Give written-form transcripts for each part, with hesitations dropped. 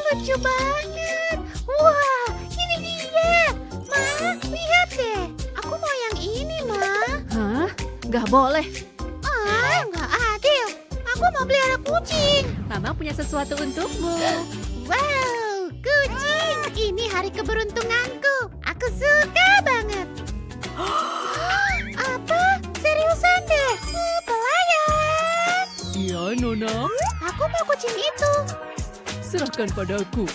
lucu banget. Wah, ini dia. Ma, lihat deh. Aku mau yang ini, Ma. Hah? Gak boleh. Nggak adil. Aku mau pelihara kucing. Mama punya sesuatu untukmu. Wow, kucing. Ini hari keberuntunganku. Aku suka banget. Apa? Seriusan deh? Pelayan. Iya, Nona. Aku mau kucing itu. Serahkan padaku.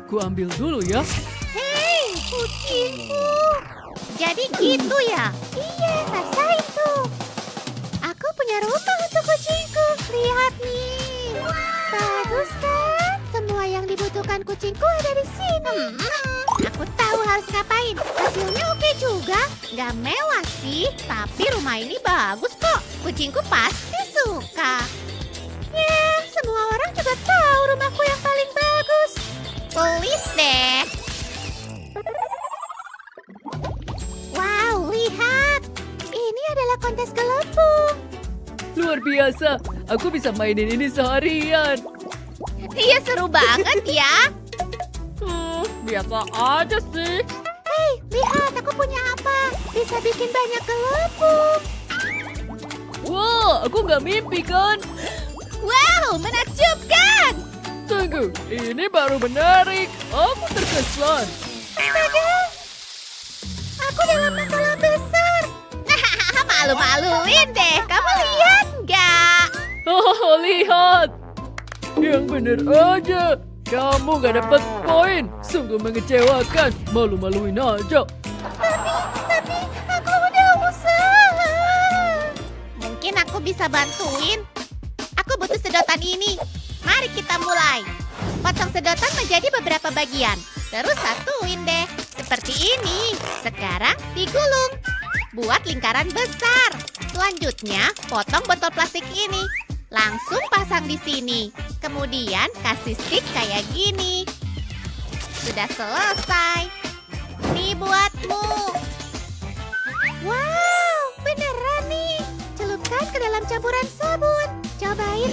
Ku ambil dulu ya. Hei, kucingku. Jadi gitu ya? Iya, rasain tuh. Aku punya rumah untuk kucingku. Lihat nih. Bagus kan? Semua yang dibutuhkan kucingku ada di sini. Aku tahu harus ngapain. Hasilnya oke juga. Gak mewah sih, tapi rumah ini bagus kok. Kucingku pasti suka. Ya, semua orang juga tahu rumahku yang paling bagus. Please deh. Wow, lihat. Ini adalah kontes gelembung. Luar biasa. Aku bisa mainin ini seharian. Iya, seru banget ya. Biasa aja sih. Hei, lihat aku punya apa. Bisa bikin banyak gelembung. Wow, aku nggak mimpi kan? Wow, menakjubkan. Tunggu, ini baru menarik. Aku terkesan. Astaga. Aku dalam masalah besar. Malu-maluin deh. Kamu lihat nggak? Oh, lihat. Yang bener aja. Kamu gak dapat poin. Sungguh mengecewakan. Malu-maluin aja. Tapi aku udah usaha. Mungkin aku bisa bantuin. Aku butuh sedotan ini. Mari kita mulai. Potong sedotan menjadi beberapa bagian. Terus satuin deh. Seperti ini. Sekarang digulung. Buat lingkaran besar. Selanjutnya, potong botol plastik ini. Langsung pasang di sini. Kemudian kasih stick kayak gini. Sudah selesai. Nih buatmu. Wow, beneran nih. Celupkan ke dalam campuran sabun. Cobain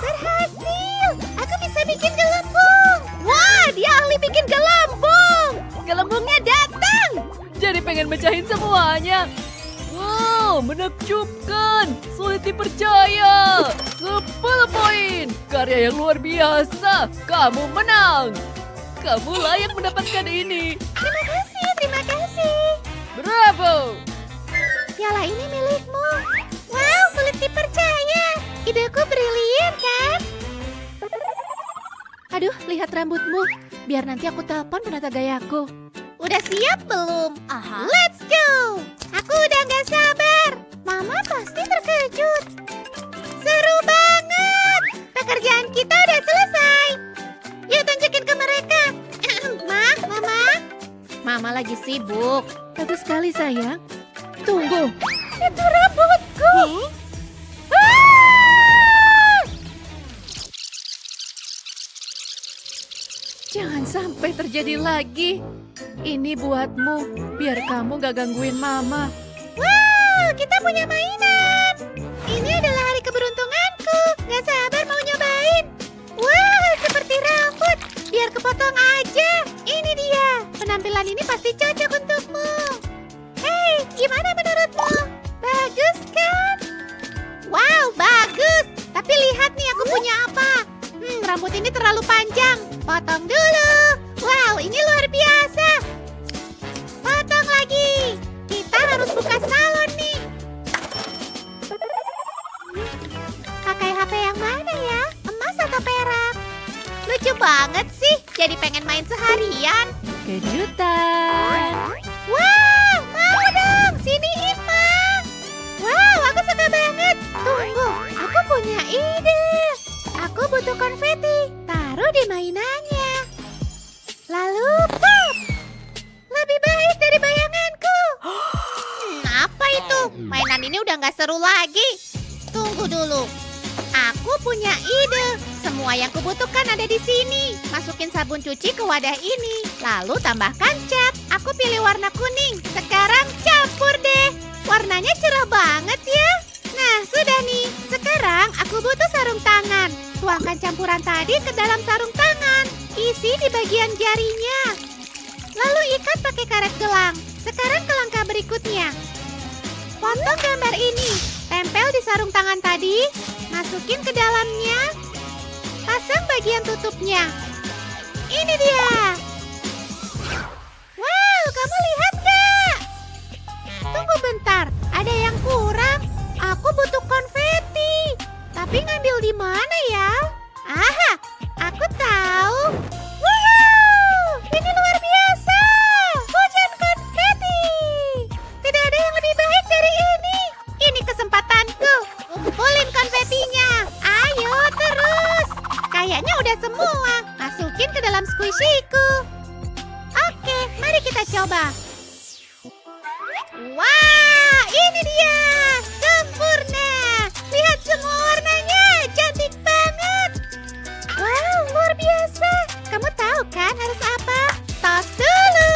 Berhasil. Aku bisa bikin gelembung. Wah, dia ahli bikin gelembung. Gelembungnya datang. Jadi pengen mecahin semuanya. Wow, menakjubkan. Sulit dipercaya. 10 poin. Karya yang luar biasa. Kamu menang. Kamu layak mendapatkan ini. Terima kasih, terima kasih. Bravo. Piala ini milikmu. Wow, sulit dipercaya. Ideku brilian kan? Aduh, lihat rambutmu. Biar nanti aku telepon penata gayaku. Udah siap belum? Let's go! Aku udah gak sabar. Mama pasti terkejut. Seru banget. Pekerjaan kita udah selesai. Yuk tunjukin ke mereka. Mama. Mama lagi sibuk. Bagus sekali, sayang. Tunggu. Itu rambutku. Jangan sampai terjadi lagi. Ini buatmu, biar kamu gak gangguin mama. Wow, kita punya mainan. Ini adalah hari keberuntunganku. Gak sabar mau nyobain. Wah, seperti rambut. Biar kepotong aja. Ini dia. Penampilan ini pasti cocok untukmu. Hei, gimana menurutmu? Bagus kan? Wow, bagus. Tapi lihat nih aku punya apa. Rambut ini terlalu panjang. Potong dulu. Wow, ini luar biasa. Potong lagi. Kita harus buka salon nih. Pakai HP yang mana ya? Emas atau perak? Lucu banget sih. Jadi pengen main seharian. Kejutan. Wow, mau dong. Sini Ipang. Wow, aku suka banget. Tunggu, aku punya ide. Aku butuh konfeti. Taruh di mainannya. Lalu pop. Lebih baik dari bayanganku. Apa itu? Mainan ini udah gak seru lagi. Tunggu dulu. Aku punya ide. Semua yang kubutuhkan ada di sini. Masukin sabun cuci ke wadah ini. Lalu tambahkan cat. Aku pilih warna kuning. Sekarang campur deh. Warnanya cerah banget ya. Nah, sudah nih. Sekarang aku butuh sarung tangan. Tuangkan campuran tadi ke dalam sarung tangan. Isi di bagian jarinya. Lalu ikat pakai karet gelang. Sekarang ke langkah berikutnya. Potong gambar ini. Tempel di sarung tangan tadi. Masukin ke dalamnya. Pasang bagian tutupnya. Ini dia. Wow, kamu lihat gak? Tunggu bentar, ada yang kurang. Aku butuh konfeti. Tapi ngambil di mana ya? Aha, aku tahu. Wow, ini luar biasa. Hujan konfeti. Tidak ada yang lebih baik dari ini. Ini kesempatanku. Kumpulin konfetinya. Ayo terus. Kayaknya udah semua. Masukin ke dalam squishy-ku. Oke, mari kita coba. Wah, ini dia. Sempurna. Lihat semua warnanya. Cantik banget. Wow, luar biasa. Kamu tahu kan harus apa? Tos dulu.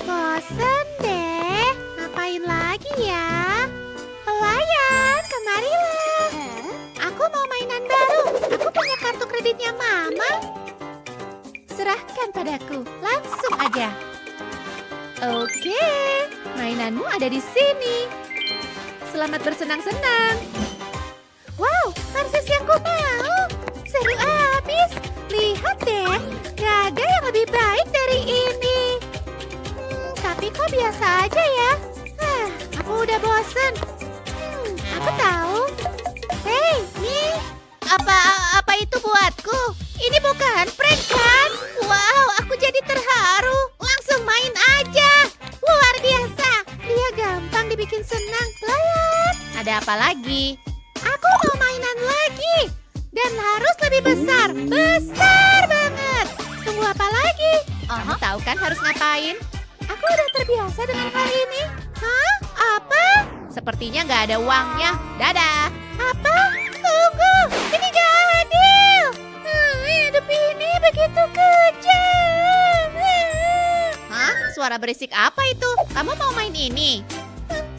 Bosen deh. Ngapain lagi ya? Pelayan, kemarilah. Aku mau mainan baru. Aku punya kartu kreditnya Mama. Serahkan padaku. Langsung aja. Oke, mainanmu ada di sini. Selamat bersenang-senang. Wow, persis yang ku mau. Seru abis. Lihat deh, gak ada yang lebih baik dari ini. Tapi kok biasa aja ya? Aku udah bosen. Aku tahu. Hei, Mi. Apa itu buatku? Ini bukan prank kan? Wow, aku jadi terharu. Langsung main aja. Luar biasa. Dia gampang dibikin senang. Pelayan. Ada apa lagi? Aku mau mainan lagi. Dan harus lebih besar. Besar banget. Tunggu apa lagi? Kamu tahu kan harus ngapain? Aku udah terbiasa dengan hal ini. Hah? Apa? Sepertinya nggak ada uangnya. Dadah. Apa? Tunggu. Ini gak adil. Hidup ini begitu kejam. Hah? Suara berisik apa itu? Kamu mau main ini?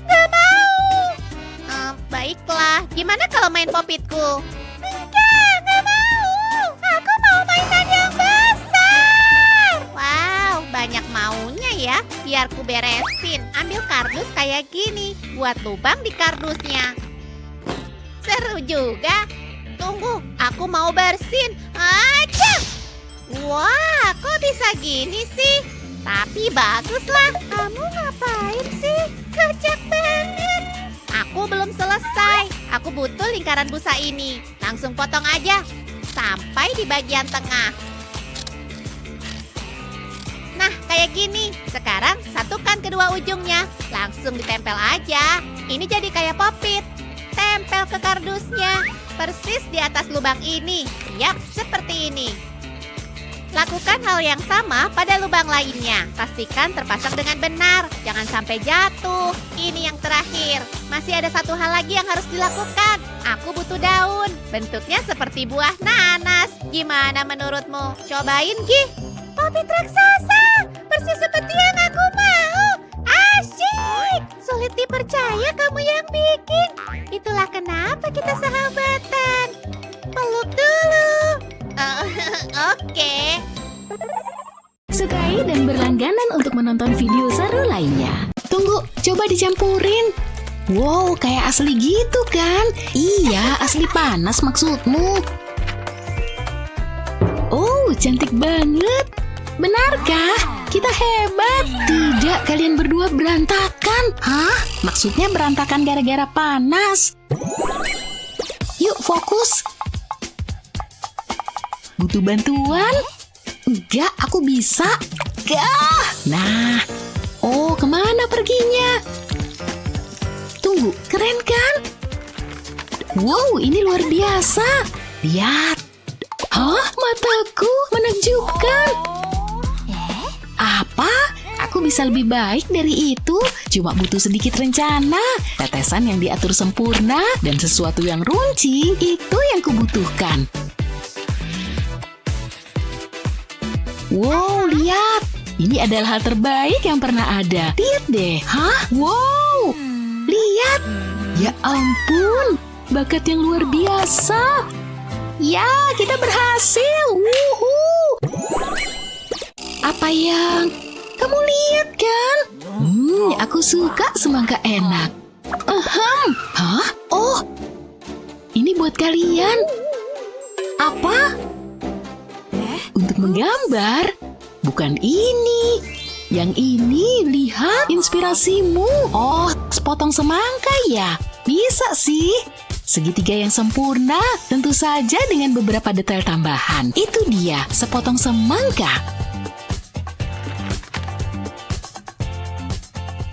Gak mau. Baiklah. Gimana kalau main popitku? Gak mau. Aku mau mainan yang besar. Wow, banyak maunya ya. Biar ku beresin. Ambil kardus kayak gini. Buat lubang di kardusnya. Seru juga. Tunggu, aku mau bersin. Aja. Wah, kok bisa gini sih? Tapi baguslah. Kamu ngapain sih? Kocak banget. Aku belum selesai. Aku butuh lingkaran busa ini. Langsung potong aja. Sampai di bagian tengah. Nah, kayak gini. Sekarang satukan kedua ujungnya. Langsung ditempel aja. Ini jadi kayak popit. Tempel ke kardusnya. Persis di atas lubang ini. Yap, seperti ini. Lakukan hal yang sama pada lubang lainnya. Pastikan terpasang dengan benar. Jangan sampai jatuh. Ini yang terakhir. Masih ada satu hal lagi yang harus dilakukan. Aku butuh daun. Bentuknya seperti buah nanas. Gimana menurutmu? Cobain, Gi. Popit raksasa. Persis seperti yang aku mau. Asyik. Sulit dipercaya kamu yang bikin. Itulah kenapa kita sahabatan. Peluk dulu. Oke. Sukai dan berlangganan untuk menonton video seru lainnya. Tunggu, coba dicampurin. Wow, kayak asli gitu kan? Iya, asli panas maksudmu. Oh, cantik banget. Benarkah? Kita hebat. Tidak, kalian berdua berantakan. Hah? Maksudnya berantakan gara-gara panas. Yuk, fokus. Butuh bantuan? Enggak, aku bisa. Gah! Nah, oh kemana perginya? Tunggu, keren kan? Wow, ini luar biasa. Lihat. Hah, mataku menakjubkan. Apa? Aku bisa lebih baik dari itu. Cuma butuh sedikit rencana, tetesan yang diatur sempurna, dan sesuatu yang runcing. Itu yang kubutuhkan. Wow, lihat. Ini adalah hal terbaik yang pernah ada. Lihat deh. Hah? Wow. Lihat. Ya ampun. Bakat yang luar biasa. Ya, kita berhasil. Wuhu. Apa yang kamu lihat kan? Aku suka semangka enak. Hah? Oh, ini buat kalian. Apa? Untuk menggambar? Bukan ini. Yang ini, lihat inspirasimu. Oh, sepotong semangka ya? Bisa sih. Segitiga yang sempurna, tentu saja dengan beberapa detail tambahan. Itu dia, sepotong semangka.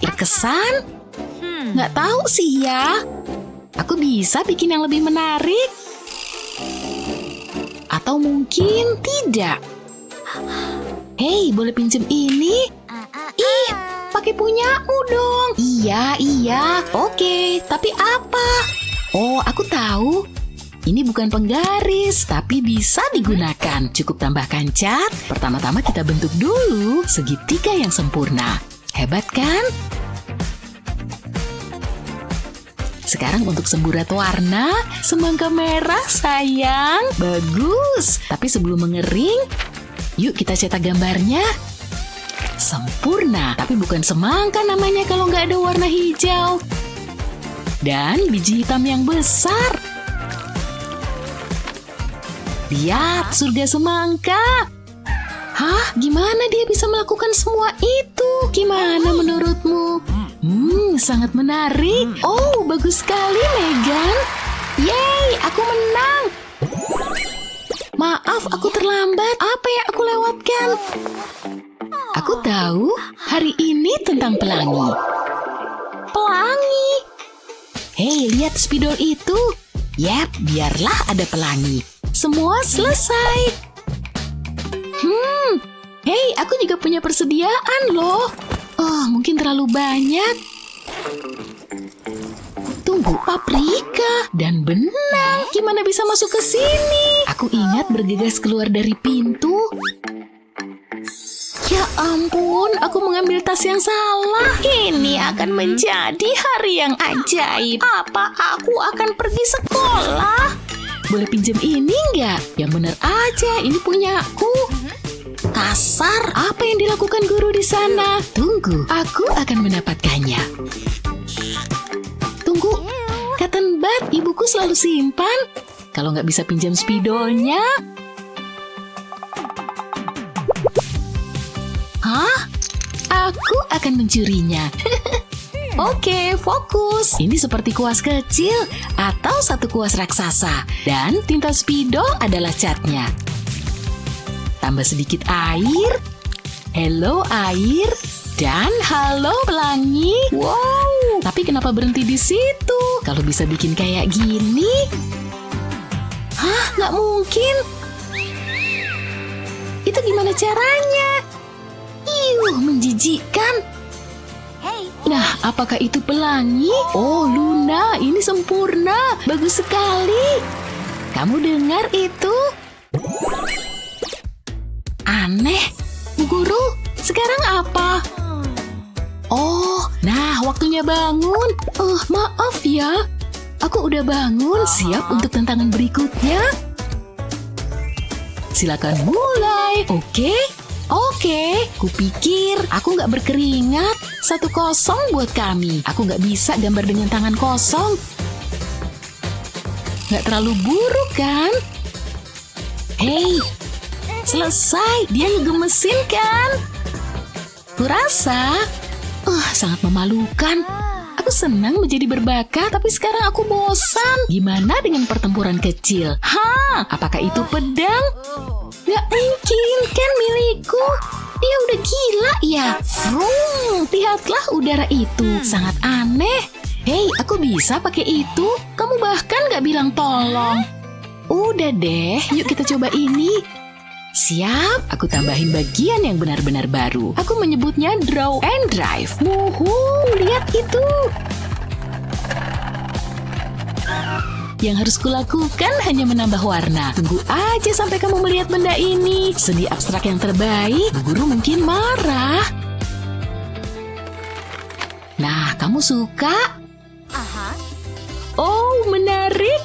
Terkesan? Nggak tahu sih ya. Aku bisa bikin yang lebih menarik. Atau mungkin tidak. Hei, boleh pinjem ini? Ih, pakai punyamu dong. Iya. Oke, tapi apa? Oh, aku tahu. Ini bukan penggaris, tapi bisa digunakan. Cukup tambahkan cat. Pertama-tama kita bentuk dulu segitiga yang sempurna. Hebat kan? Sekarang untuk semburat warna, semangka merah sayang. Bagus. Tapi sebelum mengering, yuk kita cetak gambarnya. Sempurna, tapi bukan semangka namanya kalau nggak ada warna hijau. Dan biji hitam yang besar. Lihat, surga semangka. Hah, gimana dia bisa melakukan semua itu? Gimana menurutmu? Sangat menarik. Oh, bagus sekali, Megan. Yeay, aku menang. Maaf, aku terlambat. Apa yang aku lewatkan? Aku tahu, hari ini tentang pelangi. Pelangi? Hei, lihat spidol itu. Yap, biarlah ada pelangi. Semua selesai. Hei, aku juga punya persediaan loh. Oh, mungkin terlalu banyak. Tunggu, paprika dan benang. Gimana bisa masuk ke sini? Aku ingat bergegas keluar dari pintu. Ya ampun, aku mengambil tas yang salah. Ini akan menjadi hari yang ajaib. Apa aku akan pergi sekolah? Boleh pinjam ini nggak? Yang benar aja, ini punyaku. Kasar, apa yang dilakukan guru di sana? Tunggu, aku akan mendapatkannya. Tunggu, cotton bud ibuku selalu simpan. Kalau nggak bisa pinjam spidolnya. Hah? Aku akan mencurinya. Oke, fokus. Ini seperti kuas kecil atau satu kuas raksasa. Dan tinta spidol adalah catnya. Tambah sedikit air. Halo air. Dan halo pelangi. Wow, tapi kenapa berhenti di situ? Kalau bisa bikin kayak gini. Hah, nggak mungkin. Itu gimana caranya? Menjijikkan. Nah, apakah itu pelangi? Oh, Luna, ini sempurna. Bagus sekali. Kamu dengar itu? Aneh. Bu Guru, sekarang apa? Oh, nah waktunya bangun. Maaf ya. Aku udah bangun, siap untuk tantangan berikutnya. Silakan mulai, oke? Oke, kupikir aku nggak berkeringat. 1-0 buat kami. Aku nggak bisa gambar dengan tangan kosong. Nggak terlalu buruk kan? Hei, selesai. Dia ngegemesin kan? Kurasa, sangat memalukan. Aku senang menjadi berbakat, tapi sekarang aku bosan. Gimana dengan pertempuran kecil? Apakah itu pedang? Gak mungkin, kan milikku. Dia udah gila ya. Lihatlah udara itu. Sangat aneh. Hei, aku bisa pakai itu. Kamu bahkan gak bilang tolong. Udah deh, yuk kita coba ini. Siap, aku tambahin bagian yang benar-benar baru. Aku menyebutnya draw and drive. Lihat itu. Yang harus kulakukan hanya menambah warna. Tunggu aja sampai kamu melihat benda ini. Seni abstrak yang terbaik. Bu Guru mungkin marah. Nah, kamu suka? Oh, menarik.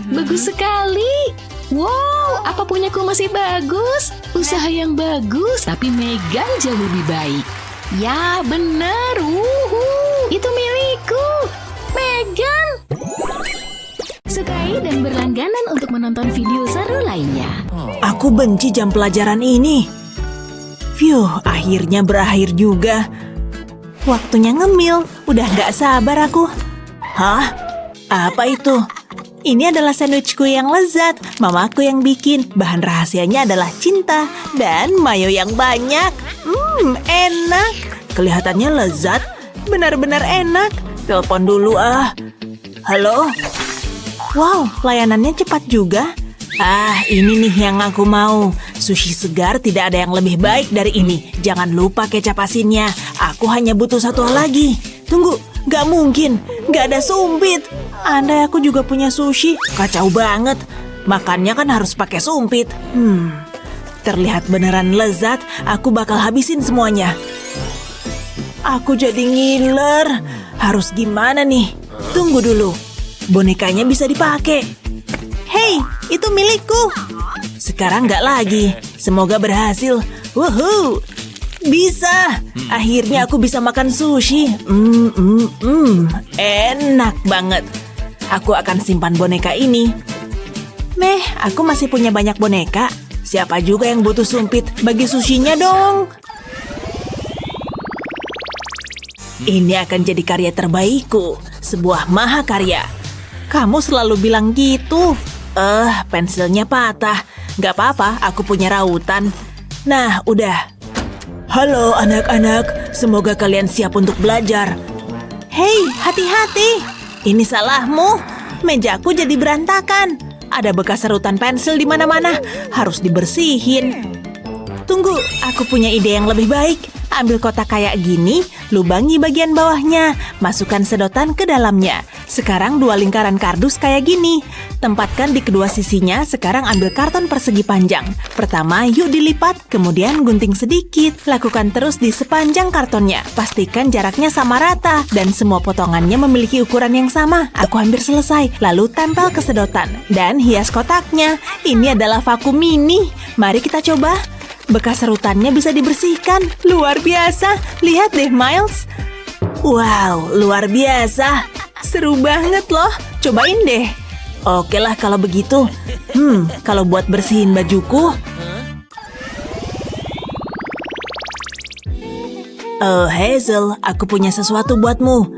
Bagus sekali. Wow, apa punyaku masih bagus? Usaha yang bagus, tapi Megan jauh lebih baik. Ya, benar. Itu milikku. Megan. Sukai dan berlangganan untuk menonton video seru lainnya. Aku benci jam pelajaran ini. Akhirnya berakhir juga. Waktunya ngemil, udah gak sabar aku. Hah? Apa itu? Ini adalah sandwichku yang lezat. Mamaku yang bikin. Bahan rahasianya adalah cinta dan mayo yang banyak. Enak. Kelihatannya lezat. Benar-benar enak. Telepon dulu ah. Halo? Wow, layanannya cepat juga. Ini nih yang aku mau. Sushi segar tidak ada yang lebih baik dari ini. Jangan lupa kecap asinnya. Aku hanya butuh satu hal lagi. Tunggu, gak mungkin. Gak ada sumpit. Andai aku juga punya sushi, kacau banget. Makannya kan harus pakai sumpit. Terlihat beneran lezat. Aku bakal habisin semuanya. Aku jadi ngiler. Harus gimana nih? Tunggu dulu. Bonekanya bisa dipakai. Hei, itu milikku. Sekarang nggak lagi. Semoga berhasil. Woohoo! Bisa. Akhirnya aku bisa makan sushi. Enak banget. Aku akan simpan boneka ini. Aku masih punya banyak boneka. Siapa juga yang butuh sumpit? Bagi sushinya dong. Ini akan jadi karya terbaikku. Sebuah mahakarya. Kamu selalu bilang gitu. Pensilnya patah. Gak apa-apa, aku punya rautan. Nah, udah. Halo anak-anak, semoga kalian siap untuk belajar. Hei, hati-hati. Ini salahmu. Mejaku jadi berantakan. Ada bekas serutan pensil di mana-mana. Harus dibersihin. Tunggu, aku punya ide yang lebih baik. Ambil kotak kayak gini, lubangi bagian bawahnya, masukkan sedotan ke dalamnya. Sekarang 2 lingkaran kardus kayak gini. Tempatkan di kedua sisinya, sekarang ambil karton persegi panjang. Pertama, yuk dilipat, kemudian gunting sedikit. Lakukan terus di sepanjang kartonnya. Pastikan jaraknya sama rata, dan semua potongannya memiliki ukuran yang sama. Aku hampir selesai, lalu tempel ke sedotan. Dan hias kotaknya. Ini adalah vakum mini. Mari kita coba. Bekas serutannya bisa dibersihkan. Luar biasa. Lihat deh, Miles. Wow, luar biasa. Seru banget loh. Cobain deh. Oke lah kalau begitu. Kalau buat bersihin bajuku. Oh, Hazel, aku punya sesuatu buatmu.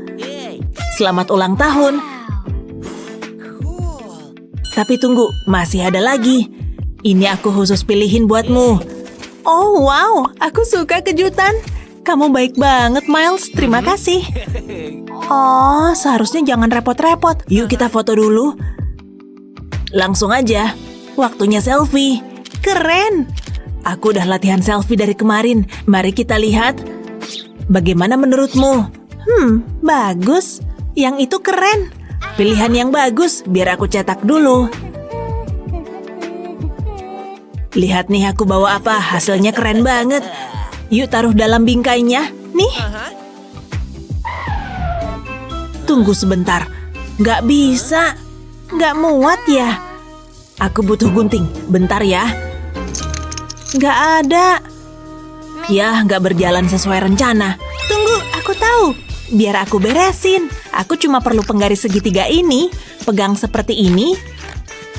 Selamat ulang tahun. Tapi tunggu, masih ada lagi. Ini aku khusus pilihin buatmu. Oh wow, aku suka kejutan. Kamu baik banget, Miles. Terima kasih. Oh, seharusnya jangan repot-repot. Yuk kita foto dulu. Langsung aja. Waktunya selfie. Keren. Aku udah latihan selfie dari kemarin. Mari kita lihat. Bagaimana menurutmu? Bagus. Yang itu keren. Pilihan yang bagus. Biar aku cetak dulu. Lihat nih aku bawa apa, hasilnya keren banget. Yuk taruh dalam bingkainya, nih. Tunggu sebentar, nggak bisa. Nggak muat ya. Aku butuh gunting, bentar ya. Nggak ada. Ya, nggak berjalan sesuai rencana. Tunggu, aku tahu. Biar aku beresin. Aku cuma perlu penggaris segitiga ini. Pegang seperti ini.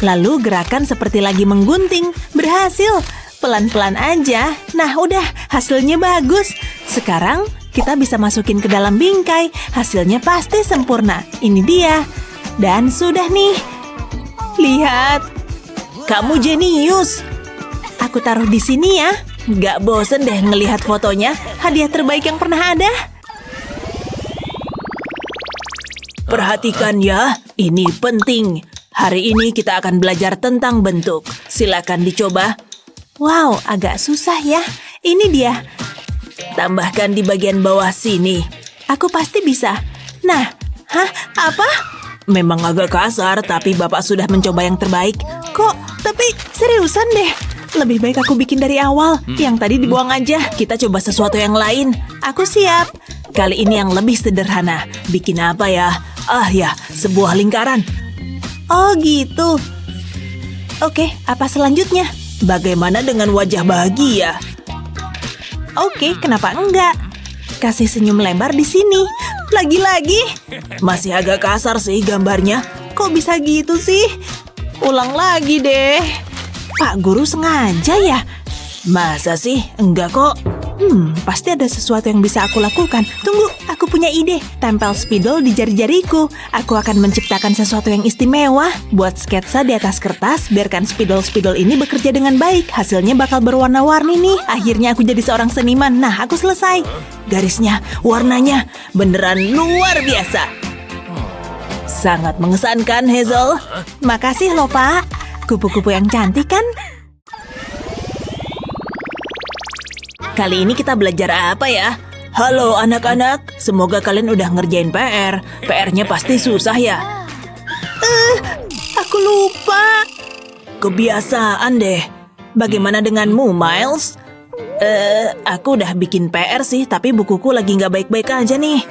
Lalu gerakan seperti lagi menggunting. Berhasil. Pelan-pelan aja. Nah udah, hasilnya bagus. Sekarang kita bisa masukin ke dalam bingkai. Hasilnya pasti sempurna. Ini dia. Dan sudah nih. Lihat. Kamu jenius. Aku taruh di sini ya. Gak bosen deh ngelihat fotonya. Hadiah terbaik yang pernah ada. Perhatikan ya. Ini penting. Hari ini kita akan belajar tentang bentuk. Silakan dicoba. Wow, agak susah ya. Ini dia. Tambahkan di bagian bawah sini. Aku pasti bisa. Nah, apa? Memang agak kasar, tapi Bapak sudah mencoba yang terbaik. Kok? Tapi seriusan deh. Lebih baik aku bikin dari awal. Yang tadi dibuang aja. Kita coba sesuatu yang lain. Aku siap. Kali ini yang lebih sederhana. Bikin apa ya? Ya, sebuah lingkaran. Oh gitu. Oke, apa selanjutnya? Bagaimana dengan wajah bahagia? Oke, kenapa enggak? Kasih senyum lebar di sini. Lagi-lagi. Masih agak kasar sih gambarnya. Kok bisa gitu sih? Ulang lagi deh. Pak Guru sengaja ya? Masa sih? Enggak kok. Pasti ada sesuatu yang bisa aku lakukan. Tunggu, aku punya ide. Tempel spidol di jari-jariku. Aku akan menciptakan sesuatu yang istimewa. Buat sketsa di atas kertas, biarkan spidol-spidol ini bekerja dengan baik. Hasilnya bakal berwarna-warni nih. Akhirnya aku jadi seorang seniman. Nah, aku selesai. Garisnya, warnanya, beneran luar biasa. Sangat mengesankan, Hazel. Makasih loh, Pak. Kupu-kupu yang cantik kan? Kali ini kita belajar apa ya? Halo anak-anak, semoga kalian udah ngerjain PR. PR-nya pasti susah ya? Aku lupa. Kebiasaan deh. Bagaimana denganmu, Miles? Aku udah bikin PR sih, tapi bukuku lagi nggak baik-baik aja nih.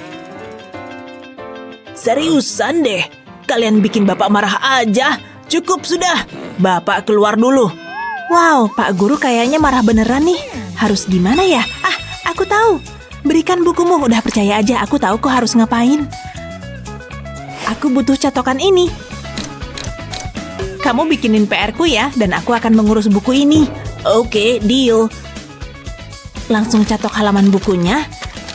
Seriusan deh, kalian bikin Bapak marah aja. Cukup sudah, Bapak keluar dulu. Wow, Pak Guru kayaknya marah beneran nih. Harus gimana ya? Aku tahu. Berikan bukumu, udah percaya aja. Aku tahu kok harus ngapain. Aku butuh catokan ini. Kamu bikinin PR-ku ya, dan aku akan mengurus buku ini. Oke, deal. Langsung catok halaman bukunya.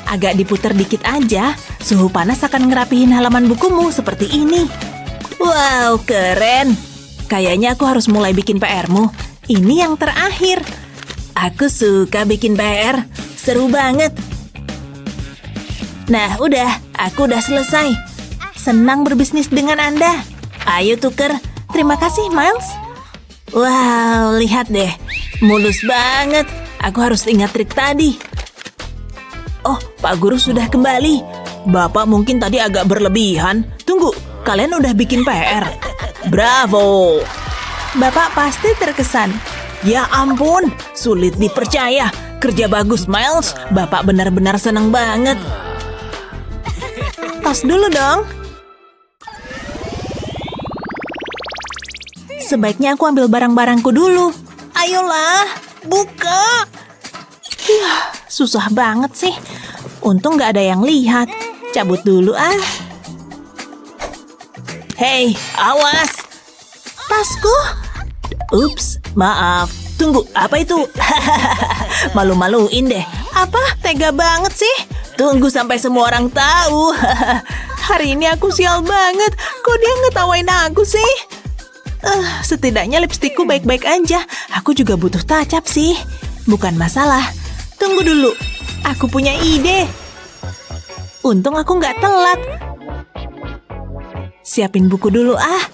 Agak diputer dikit aja. Suhu panas akan ngerapihin halaman bukumu seperti ini. Wow, keren. Kayaknya aku harus mulai bikin PR-mu. Ini yang terakhir. Aku suka bikin PR. Seru banget. Nah, udah. Aku udah selesai. Senang berbisnis dengan Anda. Ayo tuker. Terima kasih, Miles. Wow, lihat deh. Mulus banget. Aku harus ingat trik tadi. Oh, Pak Guru sudah kembali. Bapak mungkin tadi agak berlebihan. Tunggu, kalian udah bikin PR. Bravo. Bapak pasti terkesan. Ya ampun, sulit dipercaya. Kerja bagus, Miles. Bapak benar-benar senang banget. Tos dulu dong. Sebaiknya aku ambil barang-barangku dulu. Ayolah, buka. Susah banget sih. Untung gak ada yang lihat. Cabut dulu ah. Hei, awas. Tasku. Ups, maaf. Tunggu, apa itu? Malu-maluin deh. Apa? Tega banget sih. Tunggu sampai semua orang tahu. Hari ini aku sial banget. Kok dia ngetawain aku sih? Setidaknya lipstikku baik-baik aja. Aku juga butuh touch up sih. Bukan masalah. Tunggu dulu. Aku punya ide. Untung aku nggak telat. Siapin buku dulu ah.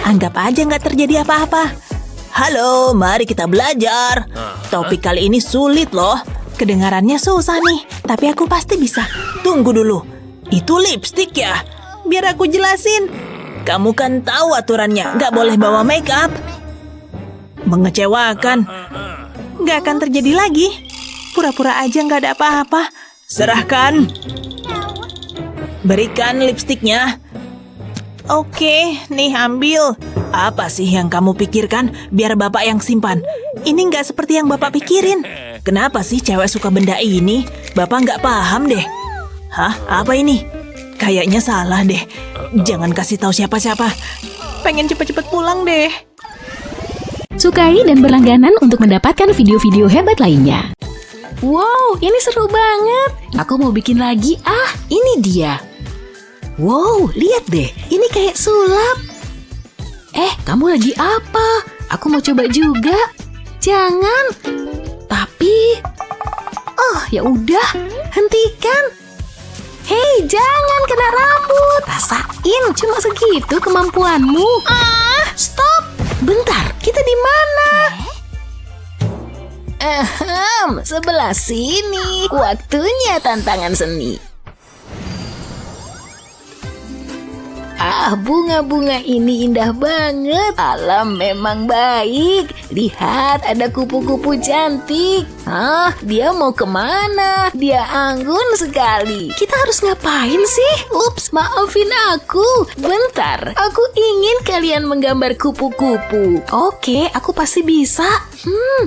Anggap aja nggak terjadi apa-apa. Halo, mari kita belajar. Topik kali ini sulit loh. Kedengarannya susah nih, tapi aku pasti bisa. Tunggu dulu. Itu lipstik ya? Biar aku jelasin. Kamu kan tahu aturannya, nggak boleh bawa make up. Mengecewakan. Nggak akan terjadi lagi. Pura-pura aja nggak ada apa-apa. Serahkan. Berikan lipstiknya. Oke, nih ambil. Apa sih yang kamu pikirkan? Biar Bapak yang simpan. Ini nggak seperti yang Bapak pikirin. Kenapa sih cewek suka benda ini? Bapak nggak paham deh. Hah? Apa ini? Kayaknya salah deh. Jangan kasih tahu siapa-siapa. Pengen cepet-cepet pulang deh. Sukai dan berlangganan untuk mendapatkan video-video hebat lainnya. Wow, ini seru banget. Aku mau bikin lagi. Ini dia. Wow, lihat deh. Ini kayak sulap. Kamu lagi apa? Aku mau coba juga. Jangan. Tapi, ya udah, hentikan. Hei, jangan kena rambut. Rasain, cuma segitu kemampuanmu. Stop. Bentar, kita di mana? Sebelah sini. Waktunya tantangan seni. Wah, bunga-bunga ini indah banget. Alam memang baik. Lihat, ada kupu-kupu cantik. Dia mau kemana? Dia anggun sekali. Kita harus ngapain sih? Ups, maafin aku. Bentar, aku ingin kalian menggambar kupu-kupu. Oke, aku pasti bisa.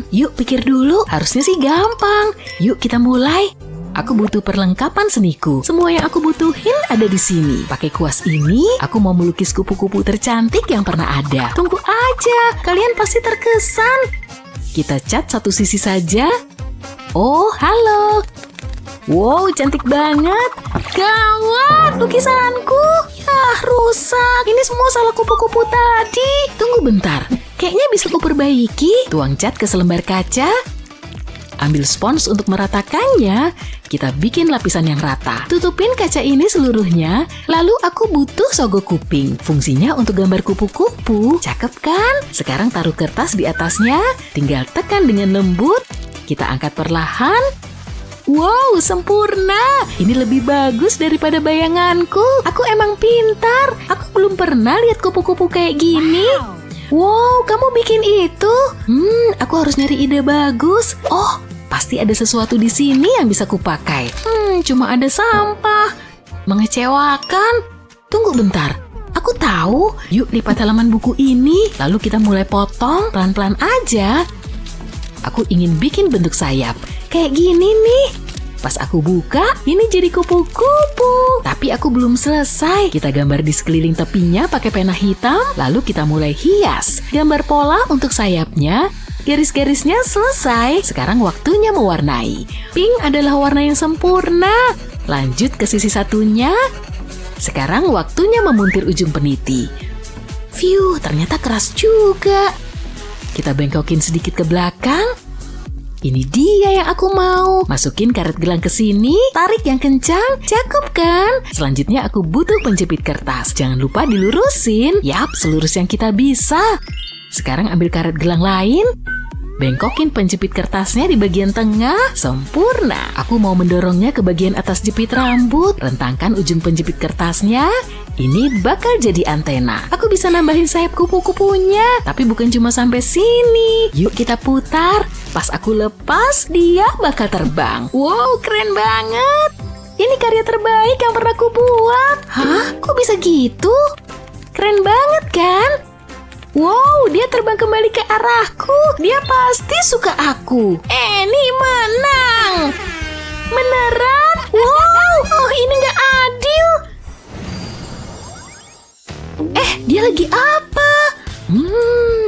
Yuk pikir dulu. Harusnya sih gampang. Yuk kita mulai. Aku butuh perlengkapan seniku. Semua yang aku butuhin ada di sini. Pakai kuas ini, aku mau melukis kupu-kupu tercantik yang pernah ada. Tunggu aja, kalian pasti terkesan. Kita cat satu sisi saja. Oh, halo. Wow, cantik banget. Gawat, lukisanku. Rusak. Ini semua salah kupu-kupu tadi. Tunggu bentar. Kayaknya bisa kuperbaiki. Tuang cat ke selembar kaca. Ambil spons untuk meratakannya. Kita bikin lapisan yang rata. Tutupin kaca ini seluruhnya. Lalu aku butuh sogok kuping. Fungsinya untuk gambar kupu-kupu. Cakep kan? Sekarang taruh kertas di atasnya. Tinggal tekan dengan lembut. Kita angkat perlahan. Wow, sempurna. Ini lebih bagus daripada bayanganku. Aku emang pintar. Aku belum pernah lihat kupu-kupu kayak gini. Wow, kamu bikin itu? Aku harus nyari ide bagus. Oh, pasti ada sesuatu di sini yang bisa kupakai. Cuma ada sampah. Mengecewakan. Tunggu bentar. Aku tahu. Yuk lipat halaman buku ini. Lalu kita mulai potong pelan-pelan aja. Aku ingin bikin bentuk sayap. Kayak gini nih. Pas aku buka, ini jadi kupu-kupu. Tapi aku belum selesai. Kita gambar di sekeliling tepinya pakai pena hitam, lalu kita mulai hias. Gambar pola untuk sayapnya. Garis-garisnya selesai. Sekarang waktunya mewarnai. Pink adalah warna yang sempurna. Lanjut ke sisi satunya. Sekarang waktunya memuntir ujung peniti. Phew, ternyata keras juga. Kita bengkokin sedikit ke belakang. Ini dia yang aku mau. Masukin karet gelang ke sini, tarik yang kencang, cakep kan? Selanjutnya aku butuh penjepit kertas. Jangan lupa dilurusin. Yap, selurus yang kita bisa. Sekarang ambil karet gelang lain. Bengkokin penjepit kertasnya di bagian tengah. Sempurna. Aku mau mendorongnya ke bagian atas jepit rambut. Rentangkan ujung penjepit kertasnya. Ini bakal jadi antena. Aku bisa nambahin sayap kupu-kupunya. Tapi bukan cuma sampai sini. Yuk kita putar. Pas aku lepas, dia bakal terbang. Wow, keren banget. Ini karya terbaik yang pernah aku buat. Hah? Kok bisa gitu? Keren banget kan? Wow, dia terbang kembali ke arahku. Dia pasti suka aku. Annie menang. Beneran? Wow, ini nggak adil. Dia lagi apa?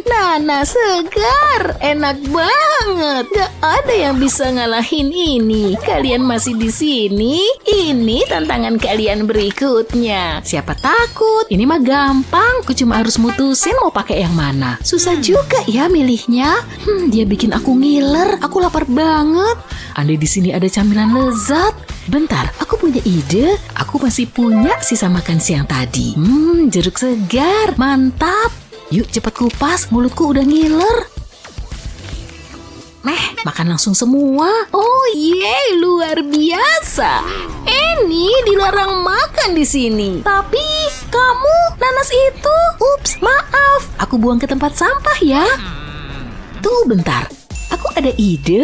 Nanas segar, enak banget. Gak ada yang bisa ngalahin ini. Kalian masih di sini? Ini tantangan kalian berikutnya. Siapa takut? Ini mah gampang. Aku cuma harus mutusin mau pakai yang mana. Susah juga ya milihnya. Dia bikin aku ngiler. Aku lapar banget. Andai di sini ada camilan lezat. Bentar, aku punya ide. Aku masih punya sisa makan siang tadi. Jeruk segar, mantap. Yuk cepat kupas, mulutku udah ngiler. Makan langsung semua. Oh yeay, luar biasa. Annie dilarang makan di sini. Tapi kamu, nanas itu. Ups, maaf. Aku buang ke tempat sampah ya. Tunggu bentar, aku ada ide.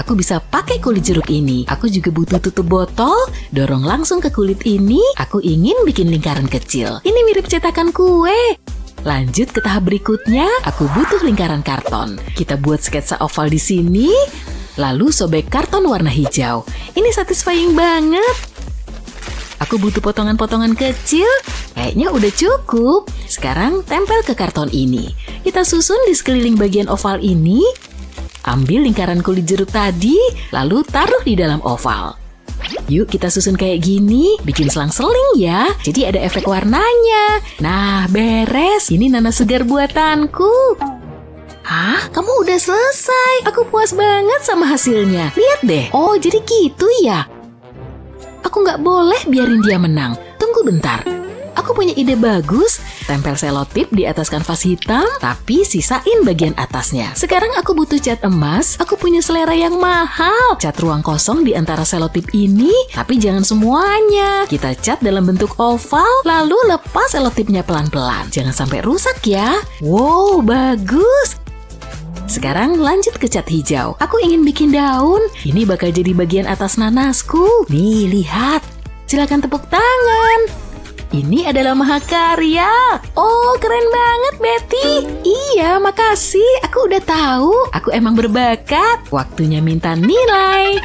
Aku bisa pakai kulit jeruk ini. Aku juga butuh tutup botol. Dorong langsung ke kulit ini. Aku ingin bikin lingkaran kecil. Ini mirip cetakan kue. Lanjut ke tahap berikutnya. Aku butuh lingkaran karton. Kita buat sketsa oval di sini. Lalu sobek karton warna hijau. Ini satisfying banget. Aku butuh potongan-potongan kecil. Kayaknya udah cukup. Sekarang tempel ke karton ini. Kita susun di sekeliling bagian oval ini. Ambil lingkaran kulit jeruk tadi, lalu taruh di dalam oval. Yuk kita susun kayak gini, bikin selang-seling ya. Jadi ada efek warnanya. Nah, beres. Ini nanas segar buatanku. Hah? Kamu udah selesai? Aku puas banget sama hasilnya. Lihat deh. Oh, jadi gitu ya? Aku nggak boleh biarin dia menang. Tunggu bentar. aku punya ide bagus. Tempel selotip di atas kanvas hitam, tapi sisain bagian atasnya. Sekarang aku butuh cat emas. Aku punya selera yang mahal. Cat ruang kosong di antara selotip ini, tapi jangan semuanya. Kita cat dalam bentuk oval, lalu lepas selotipnya pelan-pelan. Jangan sampai rusak ya. Wow, bagus. Sekarang lanjut ke cat hijau. Aku ingin bikin daun. Ini bakal jadi bagian atas nanasku. Nih, lihat. Silakan tepuk tangan. Ini adalah mahakarya. Oh, keren banget, Betty. Iya, makasih. Aku udah tahu. Aku emang berbakat. Waktunya minta nilai.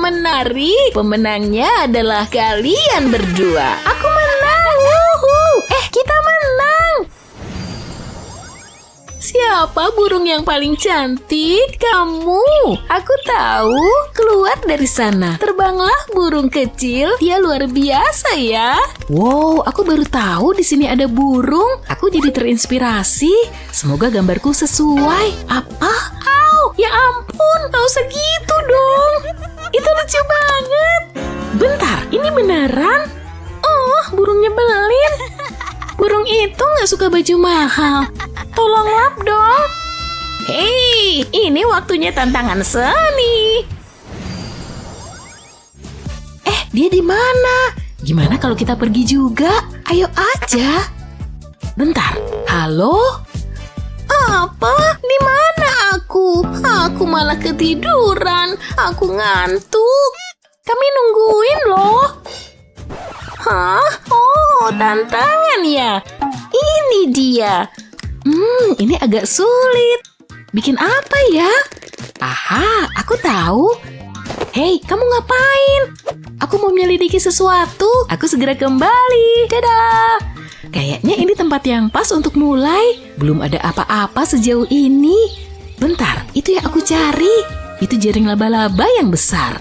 Menarik. Pemenangnya adalah kalian berdua. Aku menang. Wuhu. Kita menang. Siapa burung yang paling cantik? Kamu. Aku tahu. Keluar dari sana. Terbanglah burung kecil. Dia luar biasa ya. Wow, aku baru tahu di sini ada burung. Aku jadi terinspirasi. Semoga gambarku sesuai. Apa? Au, ya ampun, gak usah gitu dong. Itu lucu banget. Bentar, ini beneran? Oh, burung nyebelin. Burung itu gak suka baju mahal. Tolong lap dong. Hei, ini waktunya tantangan seni. Dia di mana? Gimana kalau kita pergi juga? Ayo aja. Bentar. Halo? Apa? Di mana aku? Aku malah ketiduran. Aku ngantuk. Kami nungguin loh. Hah? Oh, tantangan ya. Ini dia. Ini agak sulit. Bikin apa ya? Aha, aku tahu. Hei, kamu ngapain? Aku mau menyelidiki sesuatu. Aku segera kembali. Dadah. Kayaknya ini tempat yang pas untuk mulai. Belum ada apa-apa sejauh ini. Bentar, itu yang aku cari. Itu jaring laba-laba yang besar.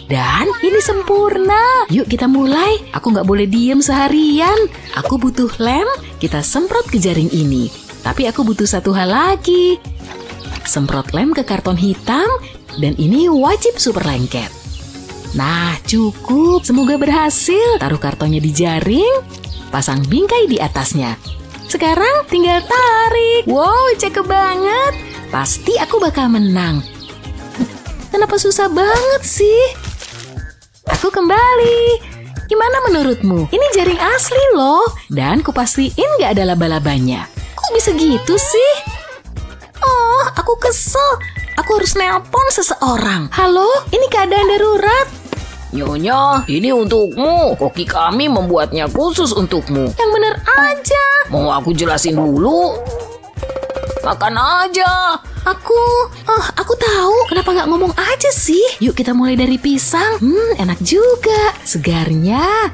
Dan ini sempurna. Yuk kita mulai. Aku nggak boleh diem seharian. Aku butuh lem. Kita semprot ke jaring ini. Tapi aku butuh satu hal lagi. Semprot lem ke karton hitam. Dan ini wajib super lengket. Nah, cukup. Semoga berhasil. Taruh kartonnya di jaring. Pasang bingkai di atasnya. Sekarang tinggal tarik. Wow, cakep banget. Pasti aku bakal menang. Kenapa susah banget sih? Aku kembali. Gimana menurutmu? Ini jaring asli loh. Dan kupastiin gak ada laba-labanya. Kok bisa gitu sih? Oh, aku kesel. Aku harus nelpon seseorang. Halo, ini keadaan darurat. Nyonya, ini untukmu. Koki kami membuatnya khusus untukmu. Yang bener aja. Mau aku jelasin dulu? Makan aja. Aku tahu. Kenapa nggak ngomong aja sih? Yuk kita mulai dari pisang. Enak juga. Segarnya.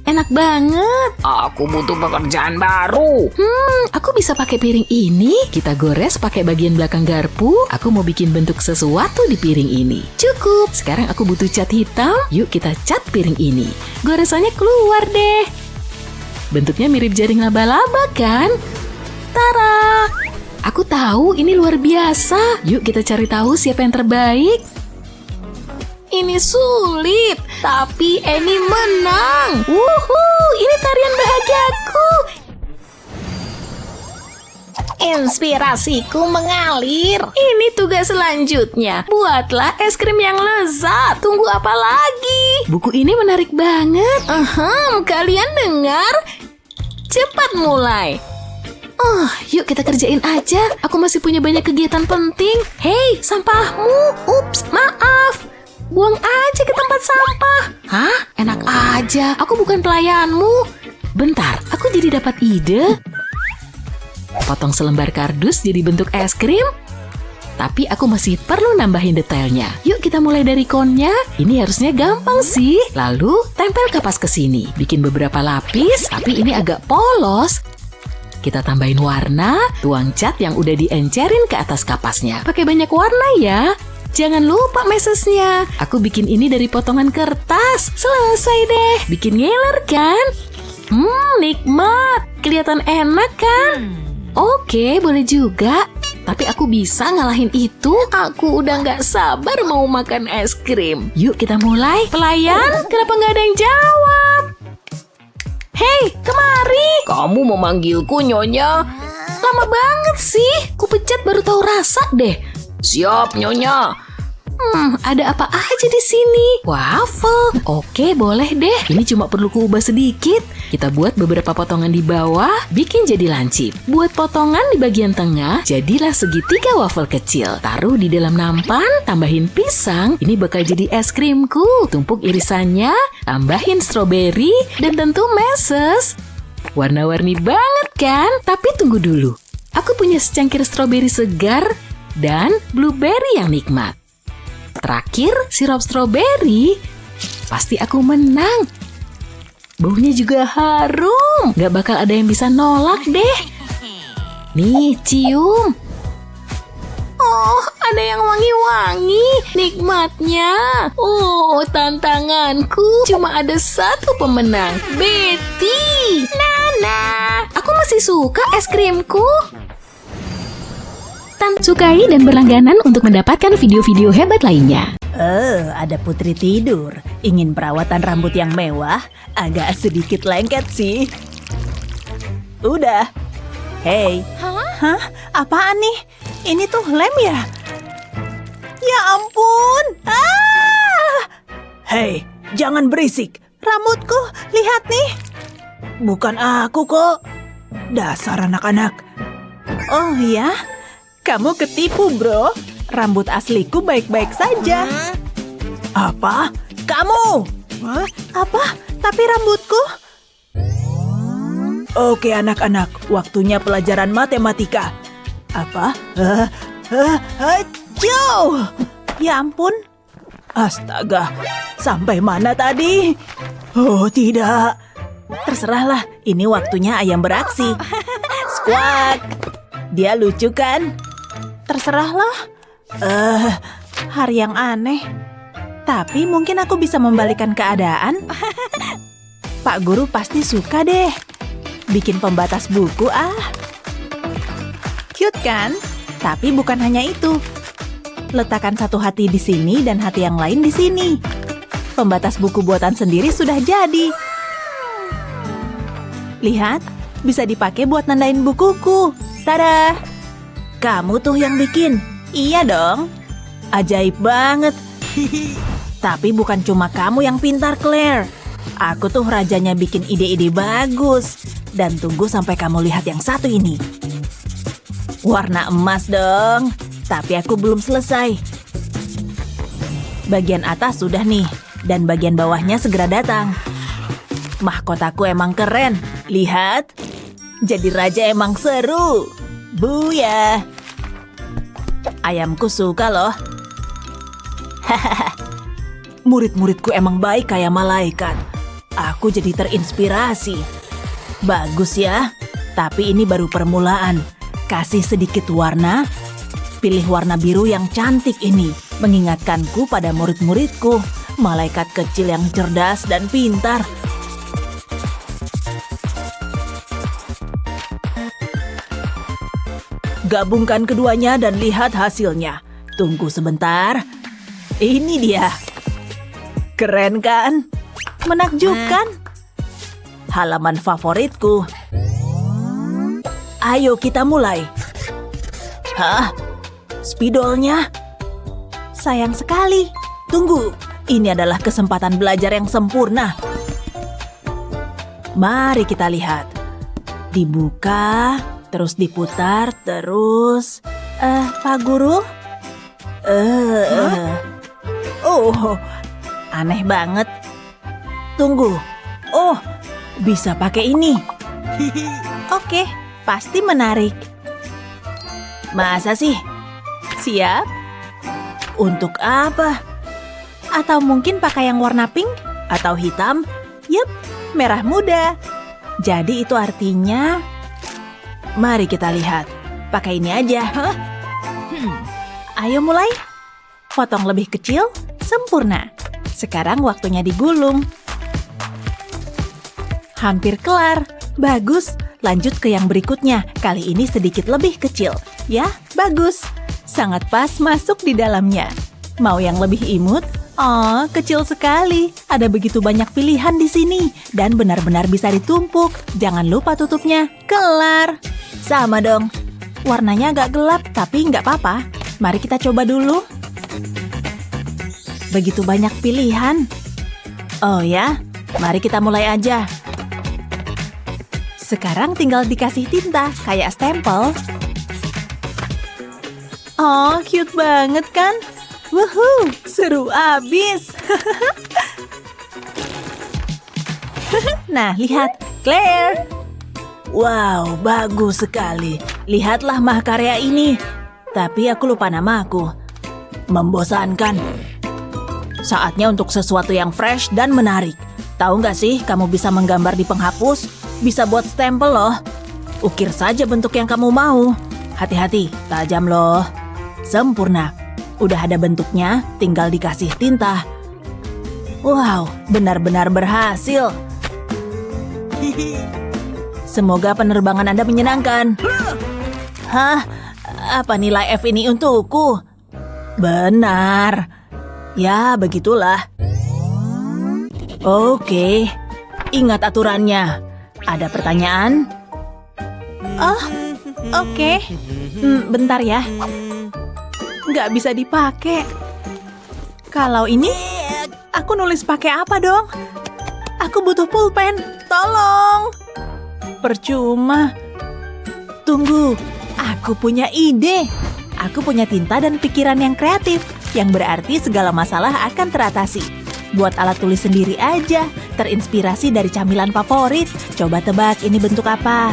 Enak banget. Aku butuh pekerjaan baru. Aku bisa pakai piring ini. Kita gores pakai bagian belakang garpu. Aku mau bikin bentuk sesuatu di piring ini. Cukup. Sekarang aku butuh cat hitam. Yuk kita cat piring ini. Goresannya keluar deh. Bentuknya mirip jaring laba-laba kan? Tara. Aku tahu ini luar biasa. Yuk kita cari tahu siapa yang terbaik. Ini sulit, tapi Annie menang. Wuhuu, ini tarian bahagiaku. Inspirasiku mengalir. Ini tugas selanjutnya. Buatlah es krim yang lezat. Tunggu apa lagi? Buku ini menarik banget. Kalian dengar? Cepat mulai. Yuk kita kerjain aja. Aku masih punya banyak kegiatan penting. Hei, sampahmu. Ups, maaf. Buang aja ke tempat sampah. Hah? Enak aja. Aku bukan pelayanmu. Bentar, aku jadi dapat ide. Potong selembar kardus jadi bentuk es krim. Tapi aku masih perlu nambahin detailnya. Yuk kita mulai dari konnya. Ini harusnya gampang sih. Lalu tempel kapas ke sini. Bikin beberapa lapis, tapi ini agak polos. Kita tambahin warna, tuang cat yang udah diencerin ke atas kapasnya. Pakai banyak warna ya. Jangan lupa mesesnya. Aku bikin ini dari potongan kertas. Selesai deh. Bikin ngiler kan? Nikmat. Kelihatan enak kan? Oke, boleh juga. Tapi aku bisa ngalahin itu. Aku udah gak sabar mau makan es krim. Yuk kita mulai. Pelayan, kenapa gak ada yang jawab? Hei, kemari. Kamu memanggilku, Nyonya? Lama banget sih. Kupencet baru tahu rasa deh. Siap, Nyonya. Ada apa aja di sini? Waffle. Oke, boleh deh. Ini cuma perlu kuubah sedikit. Kita buat beberapa potongan di bawah, bikin jadi lancip. Buat potongan di bagian tengah, jadilah segitiga waffle kecil. Taruh di dalam nampan, tambahin pisang. Ini bakal jadi es krimku. Tumpuk irisannya, tambahin stroberi, dan tentu meses. Warna-warni banget kan? Tapi tunggu dulu. Aku punya secangkir stroberi segar dan blueberry yang nikmat. Terakhir, sirup stroberi. Pasti aku menang. Baunya juga harum. Gak bakal ada yang bisa nolak deh. Nih, cium. Oh, ada yang wangi-wangi. Nikmatnya. Oh, tantanganku. Cuma ada satu pemenang. Betty. Nana. Aku masih suka es krimku. Sukai dan berlangganan untuk mendapatkan video-video hebat lainnya. Ada putri tidur. Ingin perawatan rambut yang mewah? Agak sedikit lengket sih. Udah. Hei. Hah? Apaan nih? Ini tuh lem ya? Ya ampun. Hei, jangan berisik. Rambutku, lihat nih. Bukan aku kok. Dasar anak-anak. Oh ya? Kamu ketipu, bro. Rambut asliku baik-baik saja. Apa? Kamu? Apa? Tapi rambutku? Oke, anak-anak. Waktunya pelajaran matematika. Apa? Jauh! Ya ampun. Astaga. Sampai mana tadi? Oh, tidak. Terserahlah. Ini waktunya ayam beraksi. Squawk. Dia lucu kan? Terserahlah. Hari yang aneh. Tapi mungkin aku bisa membalikan keadaan. Pak Guru pasti suka deh. Bikin pembatas buku Cute kan? Tapi bukan hanya itu. Letakkan satu hati di sini dan hati yang lain di sini. Pembatas buku buatan sendiri sudah jadi. Lihat, bisa dipakai buat nandain bukuku. Tada! Kamu tuh yang bikin. Iya dong. Ajaib banget. Tapi bukan cuma kamu yang pintar, Claire. Aku tuh rajanya bikin ide-ide bagus. Dan tunggu sampai kamu lihat yang satu ini. Warna emas dong. Tapi aku belum selesai. Bagian atas sudah nih. Dan bagian bawahnya segera datang. Mahkotaku emang keren. Lihat. Jadi raja emang seru. Buya. Ayamku suka loh. Hahaha. Murid-muridku emang baik kayak malaikat. Aku jadi terinspirasi. Bagus ya. Tapi ini baru permulaan. Kasih sedikit warna. Pilih warna biru yang cantik ini. Mengingatkanku pada murid-muridku. Malaikat kecil yang cerdas dan pintar. Gabungkan keduanya dan lihat hasilnya. Tunggu sebentar. Ini dia. Keren kan? Menakjubkan. Halaman favoritku. Ayo kita mulai. Hah? Spidolnya? Sayang sekali. Tunggu. Ini adalah kesempatan belajar yang sempurna. Mari kita lihat. Dibuka. Terus diputar, terus... Pak Guru? Oh, aneh banget. Tunggu. Oh, bisa pakai ini. Oke, pasti menarik. Masa sih? Siap? Untuk apa? Atau mungkin pakai yang warna pink? Atau hitam? Yup, merah muda. Jadi itu artinya... Mari kita lihat. Pakai ini aja. Ayo mulai. Potong lebih kecil, sempurna. Sekarang waktunya digulung. Hampir kelar. Bagus. Lanjut ke yang berikutnya. Kali ini sedikit lebih kecil. Ya, bagus. Sangat pas masuk di dalamnya. Mau yang lebih imut? Oh, kecil sekali. Ada begitu banyak pilihan di sini. Dan benar-benar bisa ditumpuk. Jangan lupa tutupnya. Kelar. Sama dong. Warnanya agak gelap, tapi nggak apa-apa. Mari kita coba dulu. Begitu banyak pilihan. Oh ya, mari kita mulai aja. Sekarang tinggal dikasih tinta, kayak stempel. Oh, cute banget kan? Wuhu, seru abis. Nah, lihat, Claire. Wow, bagus sekali. Lihatlah mahakarya ini. Tapi aku lupa namaku. Membosankan. Saatnya untuk sesuatu yang fresh dan menarik. Tahu nggak sih, kamu bisa menggambar di penghapus? Bisa buat stempel loh. Ukir saja bentuk yang kamu mau. Hati-hati, tajam loh. Sempurna. Udah ada bentuknya, tinggal dikasih tinta. Wow, benar-benar berhasil. Semoga penerbangan Anda menyenangkan. Hah? Apa nilai F ini untukku? Benar. Ya, begitulah. Oke. Ingat aturannya. Ada pertanyaan? Oh, oke. Bentar ya. Nggak bisa dipakai. Kalau ini, aku nulis pakai apa dong? Aku butuh pulpen. Tolong. Percuma. Tunggu, aku punya ide. Aku punya tinta dan pikiran yang kreatif, yang berarti segala masalah akan teratasi. Buat alat tulis sendiri aja, terinspirasi dari camilan favorit. Coba tebak ini bentuk apa?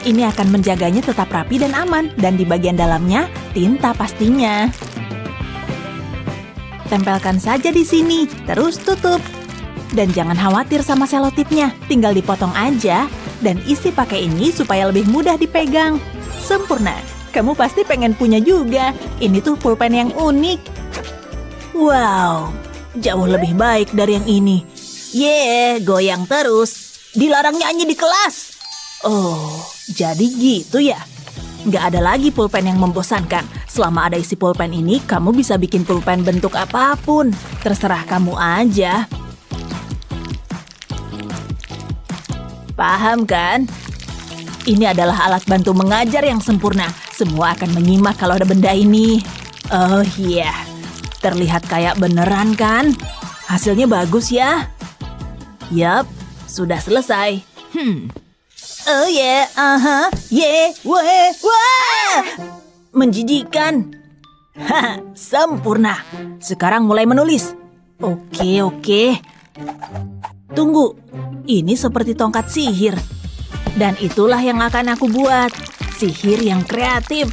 Ini akan menjaganya tetap rapi dan aman, dan di bagian dalamnya, tinta pastinya. Tempelkan saja di sini, terus tutup. Dan jangan khawatir sama selotipnya, tinggal dipotong aja, dan isi pakai ini supaya lebih mudah dipegang. Sempurna, kamu pasti pengen punya juga. Ini tuh pulpen yang unik. Wow, jauh lebih baik dari yang ini. Yeay, goyang terus. Dilarang nyanyi di kelas. Oh, jadi gitu ya? Nggak ada lagi pulpen yang membosankan. Selama ada isi pulpen ini, kamu bisa bikin pulpen bentuk apapun. Terserah kamu aja. Paham kan? Ini adalah alat bantu mengajar yang sempurna. Semua akan menyimak kalau ada benda ini. Oh iya, terlihat kayak beneran kan? Hasilnya bagus ya? Yap, sudah selesai. Oh yeah, yeah, wah. Menjijikan. Haha, sempurna. Sekarang mulai menulis. Oke. Tunggu, ini seperti tongkat sihir. Dan itulah yang akan aku buat. Sihir yang kreatif.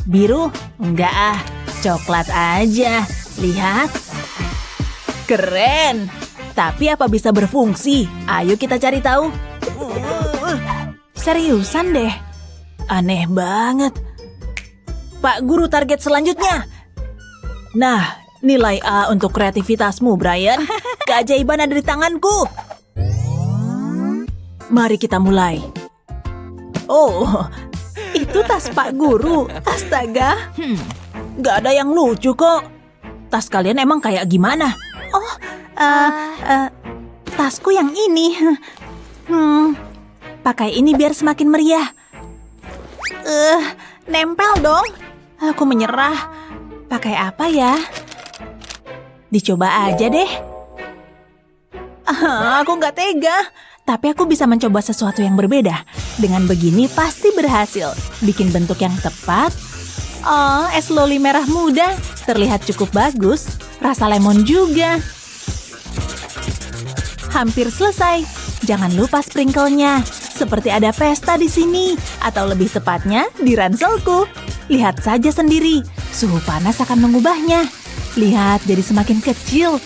Biru? Enggak ah, coklat aja. Lihat. Keren. Tapi apa bisa berfungsi? Ayo kita cari tahu. Seriusan deh. Aneh banget. Pak Guru, target selanjutnya. Nah, nilai A untuk kreativitasmu, Brian. Keajaiban ada di tanganku. Mari kita mulai. Oh, itu tas Pak Guru. Astaga. Gak ada yang lucu kok. Tas kalian emang kayak gimana? Oh, tasku yang ini. Pakai ini biar semakin meriah. Nempel dong. Aku menyerah. Pakai apa ya? Dicoba aja deh. Aku nggak tega. Tapi aku bisa mencoba sesuatu yang berbeda. Dengan begini pasti berhasil. Bikin bentuk yang tepat. Oh, es loli merah muda. Terlihat cukup bagus. Rasa lemon juga. Hampir selesai. Jangan lupa sprinklenya. Seperti ada pesta di sini. Atau lebih tepatnya di ranselku. Lihat saja sendiri. Suhu panas akan mengubahnya. Lihat jadi semakin kecil.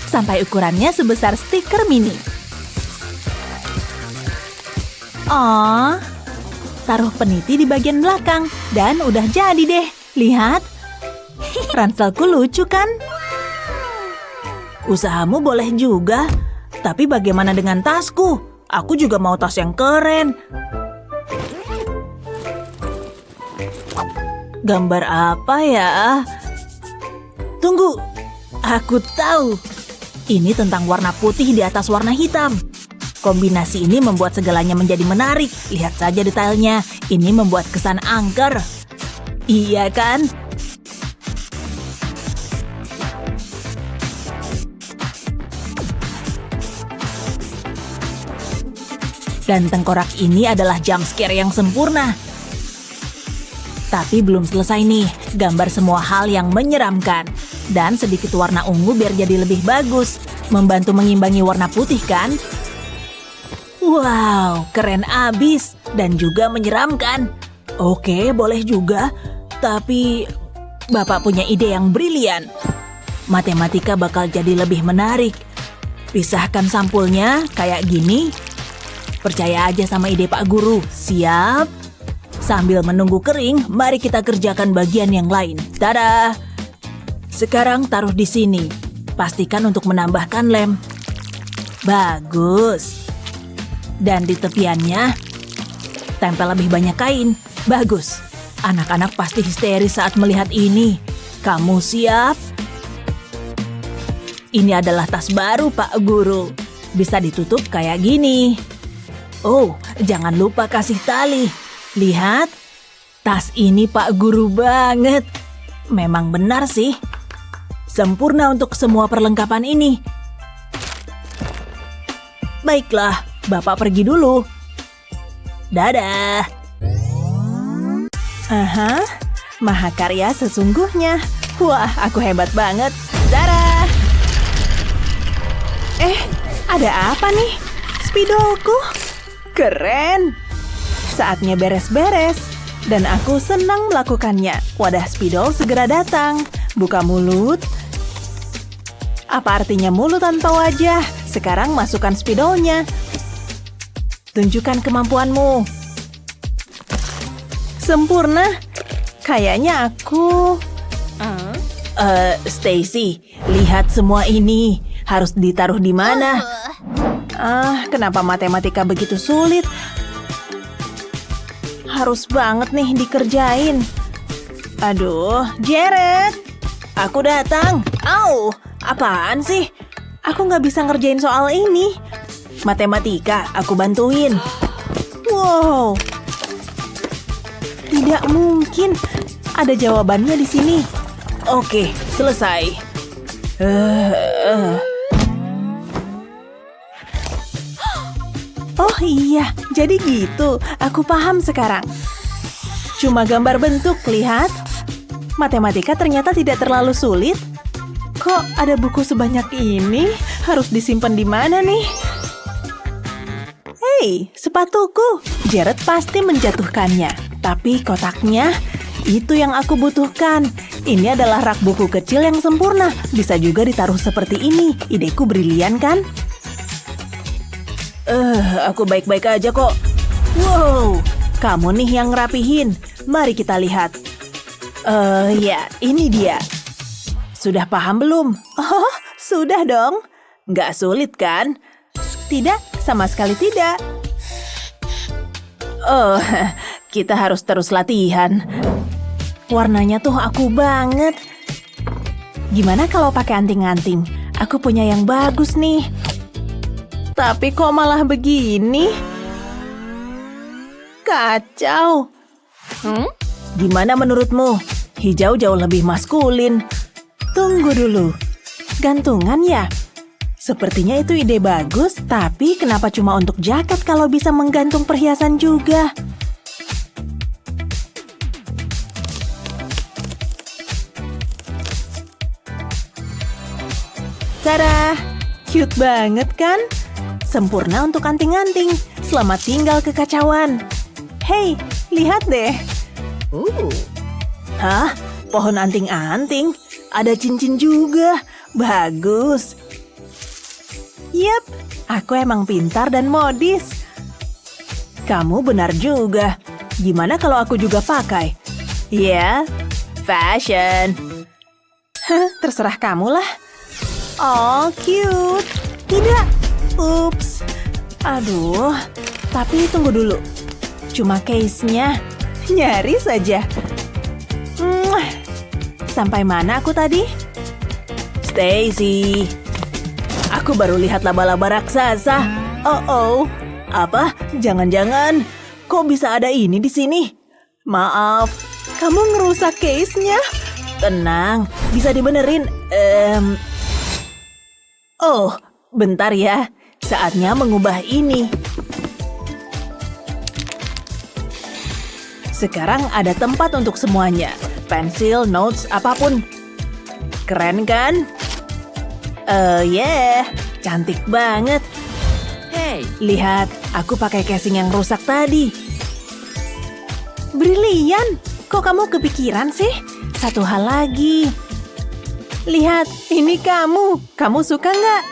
Sampai ukurannya sebesar stiker mini. Oh, taruh peniti di bagian belakang. Dan udah jadi deh. Lihat. Ranselku lucu kan? Usahamu boleh juga. Tapi bagaimana dengan tasku? Aku juga mau tas yang keren. Gambar apa ya? Tunggu, aku tahu. Ini tentang warna putih di atas warna hitam. Kombinasi ini membuat segalanya menjadi menarik. Lihat saja detailnya. Ini membuat kesan angker. Iya kan? Dan tengkorak ini adalah jump scare yang sempurna. Tapi belum selesai nih, gambar semua hal yang menyeramkan. Dan sedikit warna ungu biar jadi lebih bagus. Membantu mengimbangi warna putih kan? Wow, keren abis. Dan juga menyeramkan. Oke, boleh juga. Tapi Bapak punya ide yang brilian. Matematika bakal jadi lebih menarik. Pisahkan sampulnya kayak gini. Percaya aja sama ide Pak Guru. Siap? Sambil menunggu kering, mari kita kerjakan bagian yang lain. Tada! Sekarang taruh di sini. Pastikan untuk menambahkan lem. Bagus. Dan di tepiannya, tempel lebih banyak kain. Bagus. Anak-anak pasti histeris saat melihat ini. Kamu siap? Ini adalah tas baru, Pak Guru. Bisa ditutup kayak gini. Oh, jangan lupa kasih tali. Lihat, tas ini Pak Guru banget. Memang benar sih. Sempurna untuk semua perlengkapan ini. Baiklah, Bapak pergi dulu. Dadah. Aha, mahakarya sesungguhnya. Wah, aku hebat banget. Dadah. Ada apa nih? Spidolku. Keren. Saatnya beres-beres. Dan aku senang melakukannya. Wadah spidol segera datang. Buka mulut. Apa artinya mulut tanpa wajah? Sekarang masukkan spidolnya. Tunjukkan kemampuanmu. Sempurna. Kayaknya aku... Stacy, lihat semua ini. Harus ditaruh di mana? Kenapa matematika begitu sulit? Harus banget nih dikerjain. Aduh, Jared. Aku datang. Au, apaan sih? Aku nggak bisa ngerjain soal ini. Matematika, aku bantuin. Wow. Tidak mungkin. Ada jawabannya di sini. Oke, selesai. Oh iya, jadi gitu. Aku paham sekarang. Cuma gambar bentuk, lihat. Matematika ternyata tidak terlalu sulit. Kok ada buku sebanyak ini? Harus disimpan di mana nih? Hei, sepatuku. Jared pasti menjatuhkannya. Tapi kotaknya, itu yang aku butuhkan. Ini adalah rak buku kecil yang sempurna. Bisa juga ditaruh seperti ini. Ideku brilian kan? Aku baik-baik aja kok. Wow, kamu nih yang ngerapihin. Mari kita lihat. Ya, ini dia. Sudah paham belum? Oh, sudah dong. Nggak sulit kan? Tidak, sama sekali tidak. Oh, kita harus terus latihan. Warnanya tuh aku banget. Gimana kalau pakai anting-anting? Aku punya yang bagus nih. Tapi kok malah begini? Kacau. Gimana menurutmu? Hijau jauh lebih maskulin. Tunggu dulu. Gantungan ya? Sepertinya itu ide bagus, tapi kenapa cuma untuk jaket kalau bisa menggantung perhiasan juga? Tada! Cute banget kan? Sempurna untuk anting-anting. Selamat tinggal kekacauan. Hei, lihat deh. Hah? Pohon anting-anting? Ada cincin juga. Bagus. Yap, aku emang pintar dan modis. Kamu benar juga. Gimana kalau aku juga pakai? Ya, fashion. Terserah kamu lah. Oh, cute. Tidak. Ups. Aduh, tapi tunggu dulu. Cuma case-nya. Nyaris saja. Sampai mana aku tadi? Stacy, aku baru lihat laba-laba raksasa. Oh, apa? Jangan-jangan, kok bisa ada ini di sini? Maaf, kamu ngerusak case-nya. Tenang, bisa dibenerin. Oh, bentar ya. Saatnya mengubah ini. Sekarang ada tempat untuk semuanya. Pensil, notes, apapun. Keren kan? Cantik banget. Hey, Lihat, aku pakai casing yang rusak tadi. Brilian, kok kamu kepikiran sih? Satu hal lagi. Lihat, ini kamu. Kamu suka nggak?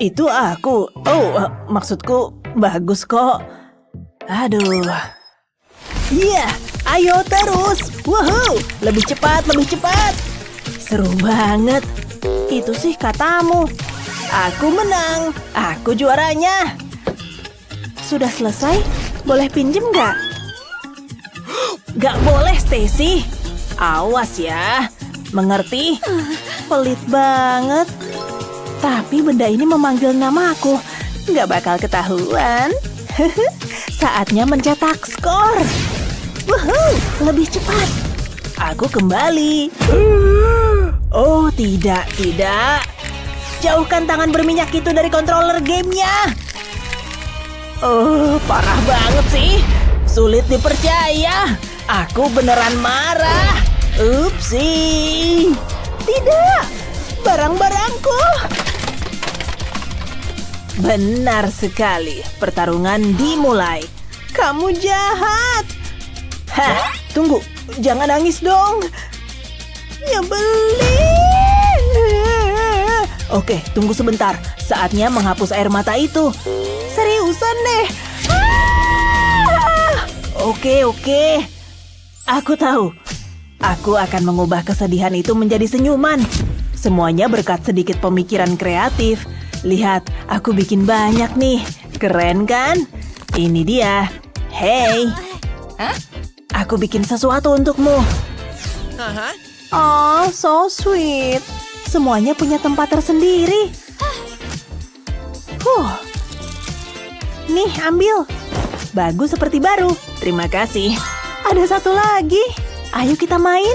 Itu aku. Oh, maksudku bagus kok. Aduh. Iya, ayo terus. Woohoo, lebih cepat, lebih cepat. Seru banget. Itu sih katamu. Aku menang. Aku juaranya. Sudah selesai? Boleh pinjem nggak? Nggak boleh, Stacy. Awas ya. Mengerti? Pelit banget. Tapi benda ini memanggil namaku. Nggak bakal ketahuan. Saatnya mencetak skor. Woohoo, lebih cepat. Aku kembali. Oh, tidak. Jauhkan tangan berminyak itu dari controller gamenya. Oh, parah banget sih. Sulit dipercaya. Aku beneran marah. Upsi. Tidak. Barang-barangku. Benar sekali. Pertarungan dimulai. Kamu jahat. Hah, tunggu. Jangan nangis dong. Nyebelin. Oke, tunggu sebentar. Saatnya menghapus air mata itu. Seriusan deh. Oke. Aku tahu. Aku akan mengubah kesedihan itu menjadi senyuman. Semuanya berkat sedikit pemikiran kreatif. Lihat, aku bikin banyak nih. Keren kan? Ini dia. Hey. Aku bikin sesuatu untukmu. Oh, so sweet. Semuanya punya tempat tersendiri. Nih, ambil. Bagus seperti baru. Terima kasih. Ada satu lagi. Ayo kita main.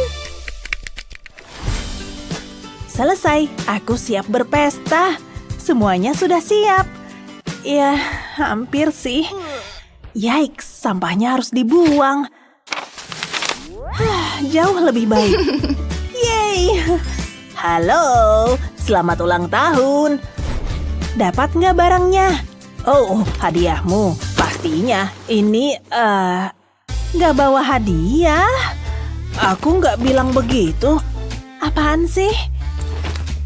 Selesai. Aku siap berpesta. Semuanya sudah siap. Ya, hampir sih. Yikes, sampahnya harus dibuang. Jauh lebih baik. Yeay. Halo, selamat ulang tahun. Dapat nggak barangnya? Oh, hadiahmu. Pastinya. Ini, nggak bawa hadiah. Aku nggak bilang begitu. Apaan sih?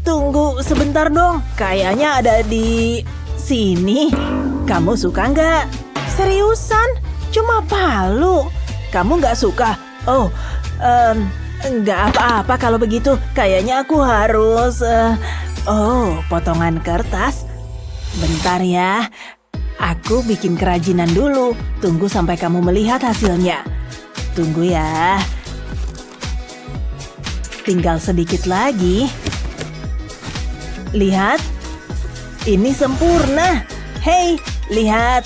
Tunggu sebentar dong. Kayaknya ada di sini. Kamu suka nggak? Seriusan? Cuma palu. Kamu nggak suka? Oh, nggak apa-apa kalau begitu. Kayaknya aku harus... potongan kertas. Bentar ya. Aku bikin kerajinan dulu. Tunggu sampai kamu melihat hasilnya. Tunggu ya. Tinggal sedikit lagi. Lihat. Ini sempurna. Hei, lihat.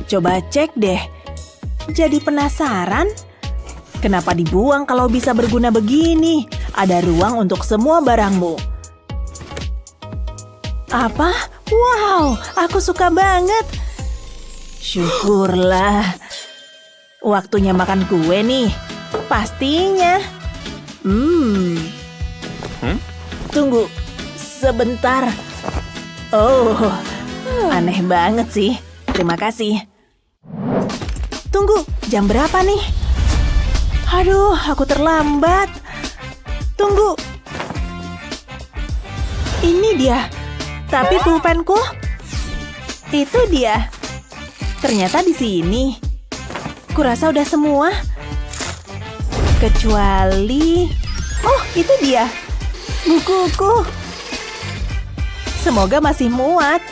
Coba cek deh. Jadi penasaran? Kenapa dibuang kalau bisa berguna begini? Ada ruang untuk semua barangmu. Apa? Wow, aku suka banget. Syukurlah. Waktunya makan kue nih. Pastinya. Tunggu sebentar. Oh, aneh banget sih. Terima kasih. Tunggu, jam berapa nih? Aduh, aku terlambat. Tunggu. Ini dia. Tapi pulpenku. Itu dia. Ternyata di sini. Kurasa udah semua. Kecuali... Oh, itu dia. Bukuku. Semoga masih muat.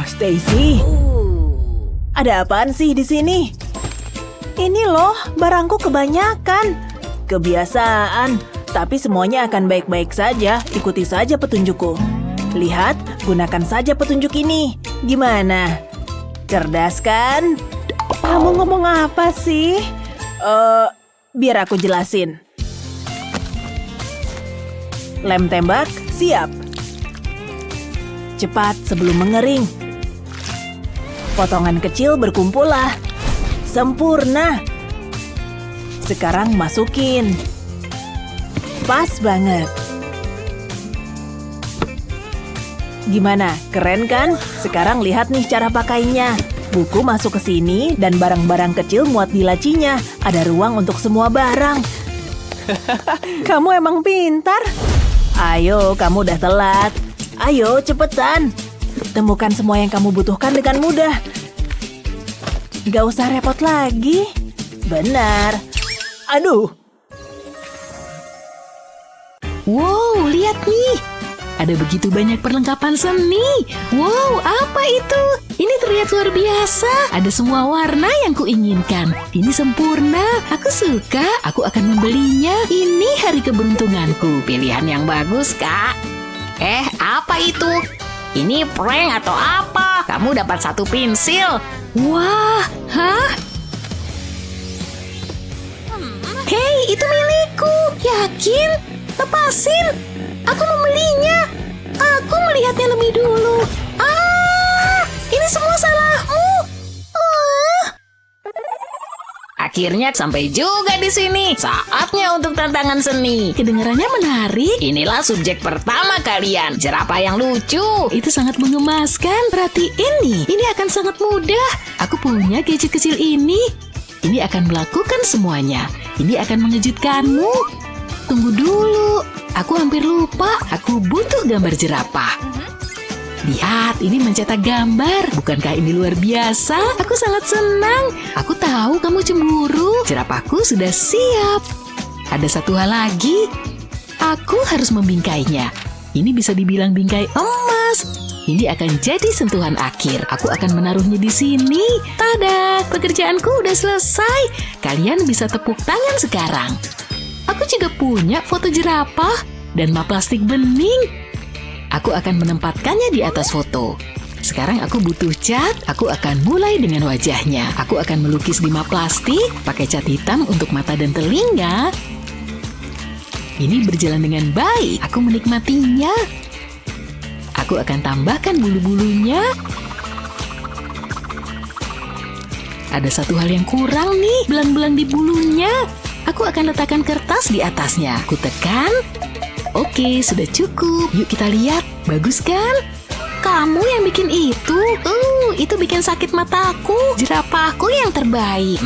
Stacy. Ada apaan sih di sini? Ini loh, barangku kebanyakan. Kebiasaan, tapi semuanya akan baik-baik saja. Ikuti saja petunjukku. Lihat, gunakan saja petunjuk ini. Gimana? Cerdas kan? Kamu ngomong apa sih? Biar aku jelasin. Lem tembak, siap. Cepat sebelum mengering. Potongan kecil berkumpullah. Sempurna. Sekarang masukin. Pas banget. Gimana? Keren kan? Sekarang lihat nih cara pakainya. Buku masuk ke sini dan barang-barang kecil muat di lacinya. Ada ruang untuk semua barang. Kamu emang pintar. Ayo, kamu udah telat. Ayo, cepetan. Temukan semua yang kamu butuhkan dengan mudah. Gak usah repot lagi. Benar. Aduh. Wow, lihat nih. Ada begitu banyak perlengkapan seni. Wow, apa itu? Ini terlihat luar biasa. Ada semua warna yang kuinginkan. Ini sempurna. Aku suka. Aku akan membelinya. Ini hari keberuntunganku. Pilihan yang bagus, Kak. Apa itu? Ini prank atau apa? Kamu dapat 1 pensil. Wah, hah? Hei, itu milikku. Yakin? Lepasin. Aku membelinya. Aku melihatnya lebih dulu. Ini semua salahmu. Akhirnya sampai juga di sini. Saatnya untuk tantangan seni. Kedengarannya menarik. Inilah subjek pertama kalian. Jerapah yang lucu. Itu sangat mengemaskan. Perhatiin nih, ini akan sangat mudah. Aku punya gadget kecil ini. Ini akan melakukan semuanya. Ini akan mengejutkanmu. Tunggu dulu. Aku hampir lupa. Aku butuh gambar jerapah. Lihat, ini mencetak gambar. Bukankah ini luar biasa? Aku sangat senang. Aku tahu kamu cemburu. Jerapahku sudah siap. Ada satu hal lagi. Aku harus membingkainya. Ini bisa dibilang bingkai emas. Ini akan jadi sentuhan akhir. Aku akan menaruhnya di sini. Tada, pekerjaanku udah selesai. Kalian bisa tepuk tangan sekarang. Aku juga punya foto jerapah dan map plastik bening. Aku akan menempatkannya di atas foto. Sekarang aku butuh cat. Aku akan mulai dengan wajahnya. Aku akan melukis di map plastik, pakai cat hitam untuk mata dan telinga. Ini berjalan dengan baik. Aku menikmatinya. Aku akan tambahkan bulu-bulunya. Ada satu hal yang kurang nih, belang-belang di bulunya. Aku akan letakkan kertas di atasnya. Aku tekan. Oke, sudah cukup. Yuk kita lihat. Bagus kan? Kamu yang bikin itu? Itu bikin sakit mataku. Jerapahku yang terbaik.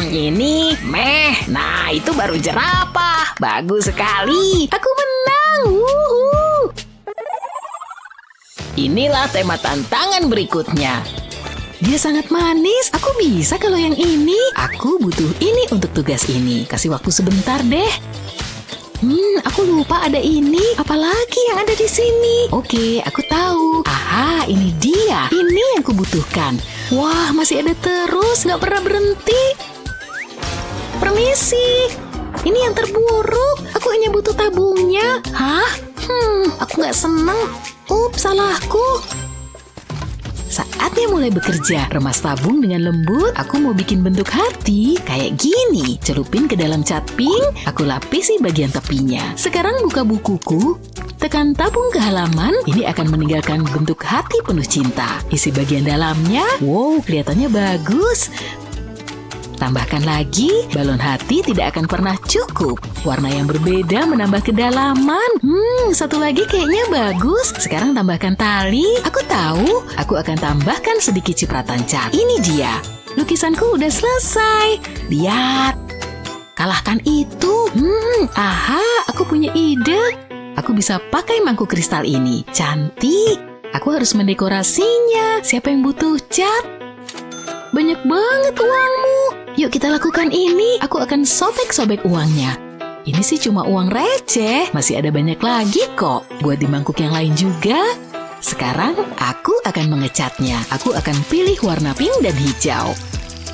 Ini meh. Nah, itu baru jerapah. Bagus sekali. Aku menang. Wuhu. Inilah tema tantangan berikutnya. Dia sangat manis. Aku bisa kalau yang ini. Aku butuh ini untuk tugas ini. Kasih waktu sebentar deh. Aku lupa ada ini. Apalagi yang ada di sini? Oke, aku tahu. Aha, ini dia. Ini yang kubutuhkan. Wah, masih ada terus. Nggak pernah berhenti. Permisi. Ini yang terburuk. Aku hanya butuh tabungnya. Hah? Aku nggak seneng. Salahku. Saatnya mulai bekerja. Remas tabung dengan lembut. Aku mau bikin bentuk hati kayak gini. Celupin ke dalam cat pink. Aku lapisi bagian tepinya. Sekarang buka bukuku. Tekan tabung ke halaman. Ini akan meninggalkan bentuk hati penuh cinta. Isi bagian dalamnya. Wow, kelihatannya bagus. Tambahkan lagi. Balon hati tidak akan pernah cukup. Warna yang berbeda menambah kedalaman. Satu lagi kayaknya bagus. Sekarang tambahkan tali. Aku tahu. Aku akan tambahkan sedikit cipratan cat. Ini dia. Lukisanku udah selesai. Lihat. Kalahkan itu. Aha, aku punya ide. Aku bisa pakai mangkuk kristal ini. Cantik. Aku harus mendekorasinya. Siapa yang butuh cat? Banyak banget uangmu. Yuk kita lakukan ini. Aku akan sobek-sobek uangnya. Ini sih cuma uang receh. Masih ada banyak lagi kok. Buat di mangkuk yang lain juga. Sekarang aku akan mengecatnya. Aku akan pilih warna pink dan hijau.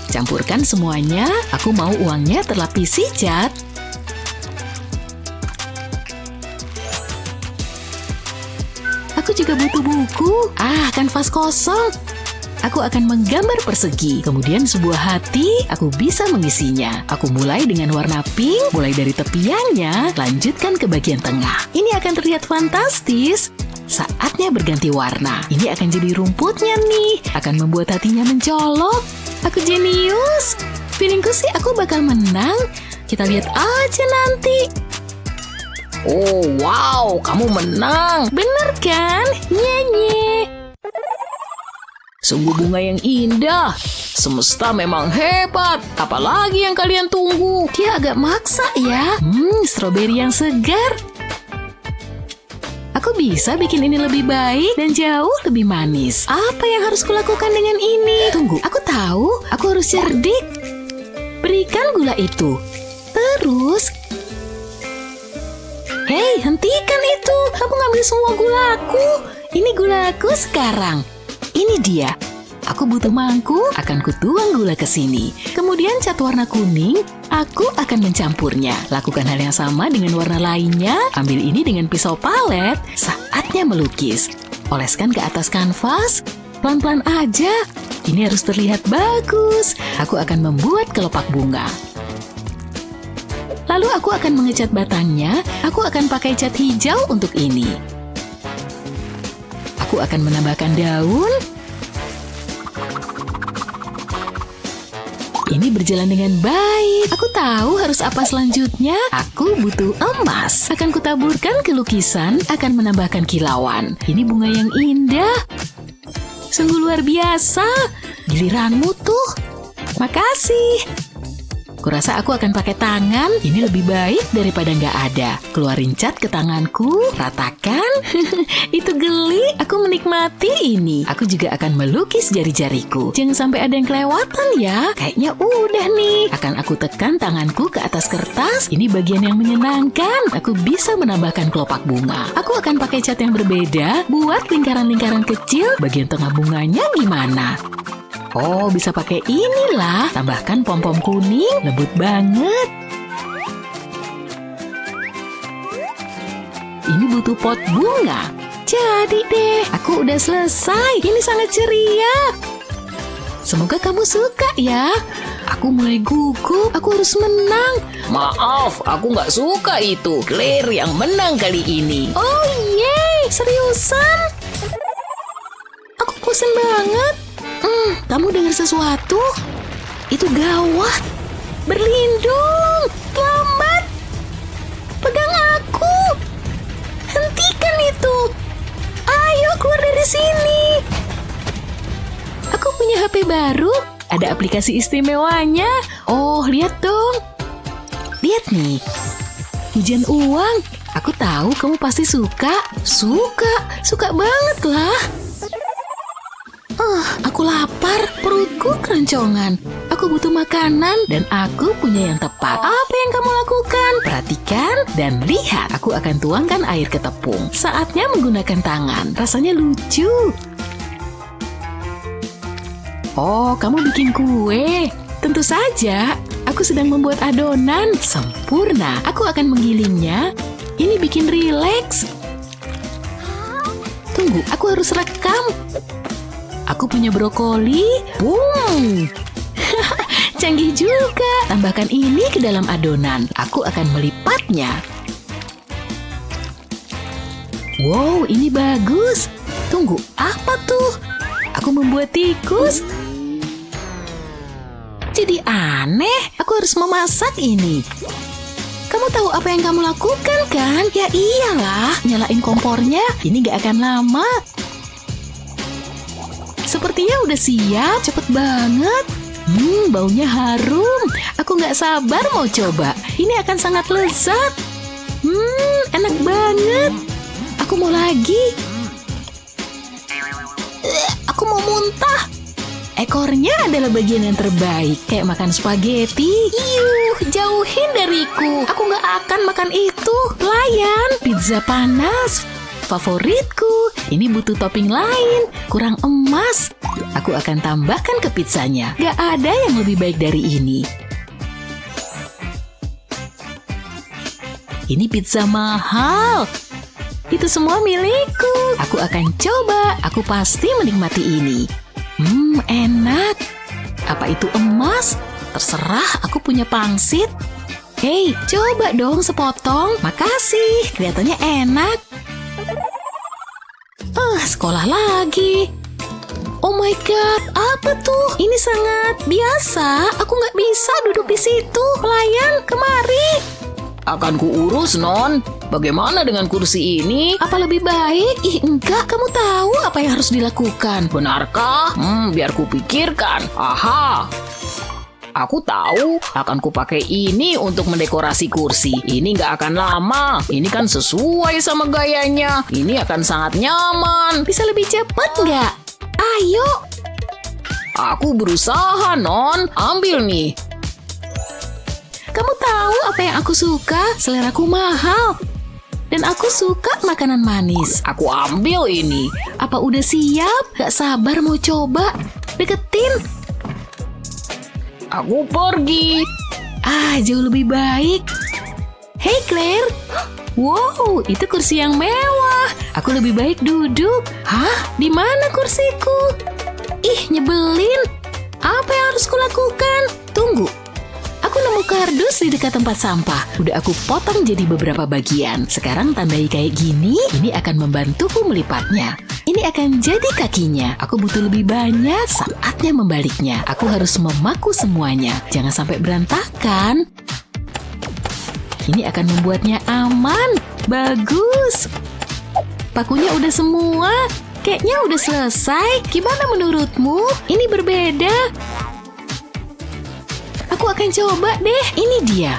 Campurkan semuanya. Aku mau uangnya terlapisi cat. Aku juga butuh buku. Kanvas kosong. Aku akan menggambar persegi. Kemudian sebuah hati, aku bisa mengisinya. Aku mulai dengan warna pink, mulai dari tepiannya, lanjutkan ke bagian tengah. Ini akan terlihat fantastis. Saatnya berganti warna. Ini akan jadi rumputnya nih. Akan membuat hatinya mencolok. Aku jenius. Feelingku sih aku bakal menang. Kita lihat aja nanti. Oh wow, kamu menang. Bener kan? Nyenye. Sungguh bunga yang indah. Semesta memang hebat. Apalagi yang kalian tunggu? Dia agak maksa ya. Stroberi yang segar. Aku bisa bikin ini lebih baik dan jauh lebih manis. Apa yang harus kulakukan dengan ini? Tunggu, aku tahu. Aku harus cerdik. Berikan gula itu. Terus... Hei, hentikan itu. Kamu ngambil semua gulaku. Ini gulaku sekarang. Ini dia. Aku butuh mangkuk, akan kutuang gula ke sini. Kemudian cat warna kuning, aku akan mencampurnya. Lakukan hal yang sama dengan warna lainnya. Ambil ini dengan pisau palet. Saatnya melukis. Oleskan ke atas kanvas. Pelan-pelan aja. Ini harus terlihat bagus. Aku akan membuat kelopak bunga. Lalu aku akan mengecat batangnya. Aku akan pakai cat hijau untuk ini. Aku akan menambahkan daun. Ini berjalan dengan baik. Aku tahu harus apa selanjutnya. Aku butuh emas. Akan kutaburkan ke lukisan, akan menambahkan kilauan. Ini bunga yang indah. Sungguh luar biasa. Giliranmu tuh. Makasih. Kurasa aku akan pakai tangan. Ini lebih baik daripada nggak ada. Keluarin cat ke tanganku, ratakan. Itu geli. Aku menikmati ini. Aku juga akan melukis jari-jariku. Jangan sampai ada yang kelewatan ya. Kayaknya udah nih. Akan aku tekan tanganku ke atas kertas. Ini bagian yang menyenangkan. Aku bisa menambahkan kelopak bunga. Aku akan pakai cat yang berbeda. Buat lingkaran-lingkaran kecil. Bagian tengah bunganya gimana? Oh, bisa pakai inilah. Tambahkan pom-pom kuning, lembut banget. Ini butuh pot bunga. Jadi deh, aku udah selesai. Ini sangat ceria. Semoga kamu suka ya. Aku mulai gugup, aku harus menang. Maaf, aku nggak suka itu. Claire yang menang kali ini. Oh yeay, seriusan? Aku bosan banget. Kamu dengar sesuatu? Itu gawat. Berlindung. Lambat. Pegang aku. Hentikan itu. Ayo keluar dari sini. Aku punya HP baru. Ada aplikasi istimewanya. Oh, lihat dong. Lihat nih. Hujan uang. Aku tahu kamu pasti suka. Suka banget lah. Aku lapar, perutku keroncongan. Aku butuh makanan dan aku punya yang tepat. Apa yang kamu lakukan? Perhatikan dan lihat. Aku akan tuangkan air ke tepung. Saatnya menggunakan tangan. Rasanya lucu. Oh, kamu bikin kue. Tentu saja. Aku sedang membuat adonan. Sempurna. Aku akan menggilingnya. Ini bikin rileks. Tunggu, aku harus rekam. Aku punya brokoli. Boom! Canggih juga. Tambahkan ini ke dalam adonan. Aku akan melipatnya. Wow, ini bagus. Tunggu, apa tuh? Aku membuat tikus. Jadi aneh. Aku harus memasak ini. Kamu tahu apa yang kamu lakukan kan? Ya iyalah. Nyalain kompornya. Ini gak akan lama. Sepertinya udah siap, cepet banget. Baunya harum. Aku gak sabar mau coba. Ini akan sangat lezat. Enak banget. Aku mau lagi. Aku mau muntah. Ekornya adalah bagian yang terbaik. Kayak makan spaghetti. Jauhin dariku. Aku gak akan makan itu. Pelayan, pizza panas. Favoritku. ini butuh topping lain. Kurang emas. Aku akan tambahkan ke pizzanya. Gak ada yang lebih baik dari ini. Ini pizza mahal. Itu semua milikku. Aku akan coba. Aku pasti menikmati ini. Enak. Apa itu emas? Terserah, aku punya pangsit. Hei, coba dong sepotong. Makasih, kelihatannya enak. Sekolah lagi. Oh my god, apa tuh? Ini sangat biasa. Aku nggak bisa duduk di situ. Pelayan, kemari. Akan kuurus, Non. Bagaimana dengan kursi ini? Apa lebih baik? Ih, enggak. Kamu tahu apa yang harus dilakukan. Benarkah? Biar kupikirkan. Aha. Aku tahu, akan kupakai ini untuk mendekorasi kursi. Ini nggak akan lama. Ini kan sesuai sama gayanya. Ini akan sangat nyaman. Bisa lebih cepat nggak? Ayo. Aku berusaha, Non. Ambil nih. Kamu tahu apa yang aku suka? Seleraku mahal. Dan aku suka makanan manis. Aku ambil ini. Apa udah siap? Gak sabar mau coba. Deketin. Aku pergi. Jauh lebih baik. Hey Claire. Wow, itu kursi yang mewah. Aku lebih baik duduk. Hah? Di mana kursiku? Ih, nyebelin. Apa yang harus kulakukan? Tunggu. Aku nemu kardus di dekat tempat sampah. Udah aku potong jadi beberapa bagian. Sekarang tandai kayak gini, ini akan membantuku melipatnya. Ini akan jadi kakinya. Aku butuh lebih banyak, saatnya membaliknya. Aku harus memaku semuanya. Jangan sampai berantakan. Ini akan membuatnya aman. Bagus. Pakunya udah semua. Kayaknya udah selesai. Gimana menurutmu? Ini berbeda. Aku akan coba deh. Ini dia.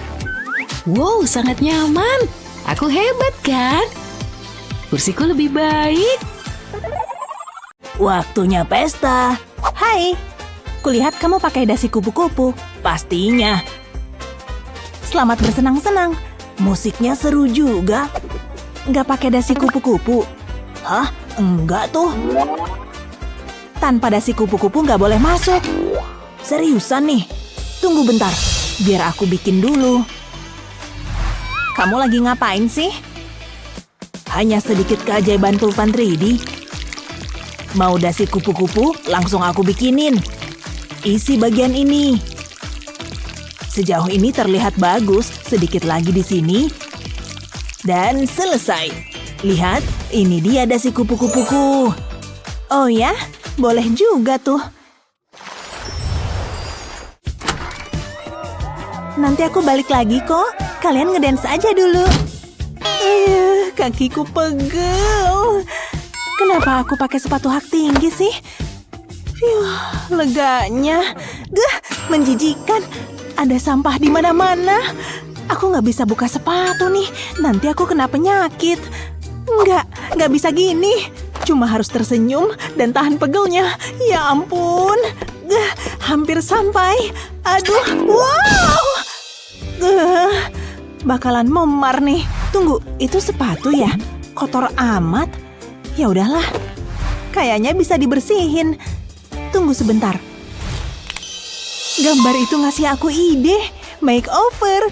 Wow, sangat nyaman. Aku hebat kan? Kursiku lebih baik. Waktunya pesta. Hai, kulihat kamu pakai dasi kupu-kupu. Pastinya. Selamat bersenang-senang. Musiknya seru juga. Nggak pakai dasi kupu-kupu? Hah? Enggak tuh. Tanpa dasi kupu-kupu nggak boleh masuk. Seriusan nih. Tunggu bentar, biar aku bikin dulu. Kamu lagi ngapain sih? Hanya sedikit keajaiban pulpen 3D. Mau dasi kupu-kupu? Langsung aku bikinin. Isi bagian ini. Sejauh ini terlihat bagus. Sedikit lagi di sini. Dan selesai. Lihat, ini dia dasi kupu-kupuku. Oh ya, boleh juga tuh. Nanti aku balik lagi kok. Kalian ngedance aja dulu. Kakiku pegel. Kenapa aku pakai sepatu hak tinggi sih? Leganya. Menjijikan. Ada sampah di mana-mana. Aku nggak bisa buka sepatu nih. Nanti aku kena penyakit. Nggak bisa gini. Cuma harus tersenyum dan tahan pegelnya. Ya ampun. Hampir sampai. Aduh, wow. Bakalan memar nih. Tunggu, itu sepatu ya? Kotor amat. Ya udahlah. Kayaknya bisa dibersihin. Tunggu sebentar. Gambar itu ngasih aku ide. Makeover.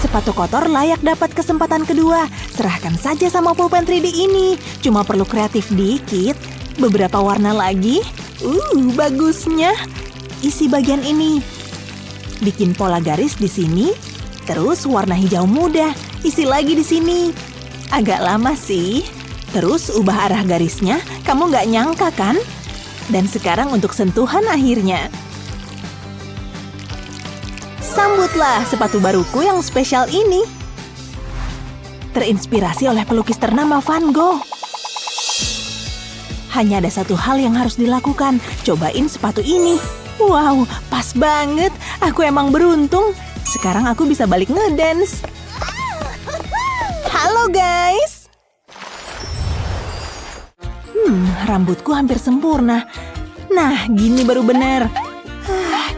Sepatu kotor layak dapat kesempatan kedua. Serahkan saja sama pulpen 3D ini. Cuma perlu kreatif dikit. Beberapa warna lagi. Bagusnya. Isi bagian ini. Bikin pola garis di sini. Terus warna hijau muda, isi lagi di sini. Agak lama sih. Terus ubah arah garisnya, kamu nggak nyangka kan? Dan sekarang untuk sentuhan akhirnya. Sambutlah sepatu baruku yang spesial ini. Terinspirasi oleh pelukis ternama Van Gogh. Hanya ada satu hal yang harus dilakukan, cobain sepatu ini. Wow, pas banget. Aku emang beruntung. Sekarang aku bisa balik ngedance. Halo guys. Rambutku hampir sempurna. Nah, gini baru bener.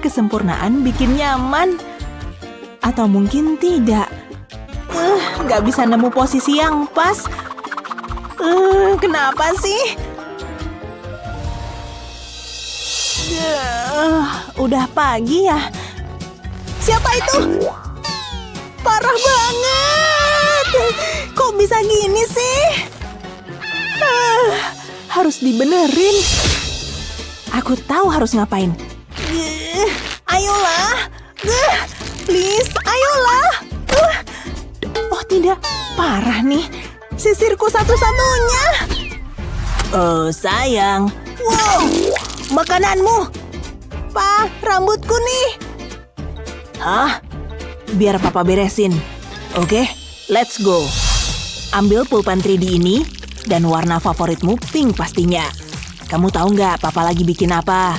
Kesempurnaan bikin nyaman. Atau mungkin tidak. Gak bisa nemu posisi yang pas. Kenapa sih? Udah pagi ya? Siapa itu? Parah banget! Kok bisa gini sih? Harus dibenerin. Aku tahu harus ngapain. Ayolah! Please, ayolah! Oh tidak, parah nih. Sisirku satu-satunya. Oh sayang. Wow, makananmu. Pa, rambutku nih. Hah? Biar papa beresin. Oke, let's go. Ambil pulpen 3D ini dan warna favoritmu pink pastinya. Kamu tahu nggak papa lagi bikin apa?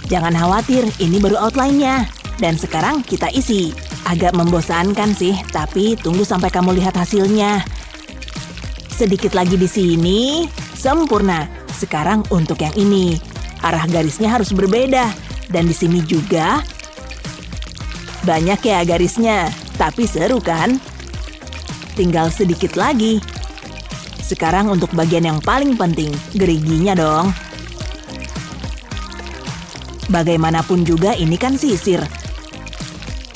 Jangan khawatir, ini baru outline-nya. Dan sekarang kita isi. Agak membosankan sih, tapi tunggu sampai kamu lihat hasilnya. Sedikit lagi di sini, sempurna. Sekarang untuk yang ini. Arah garisnya harus berbeda. Dan di sini juga banyak ya garisnya, tapi seru kan? Tinggal sedikit lagi. Sekarang untuk bagian yang paling penting, geriginya dong. Bagaimanapun juga ini kan sisir.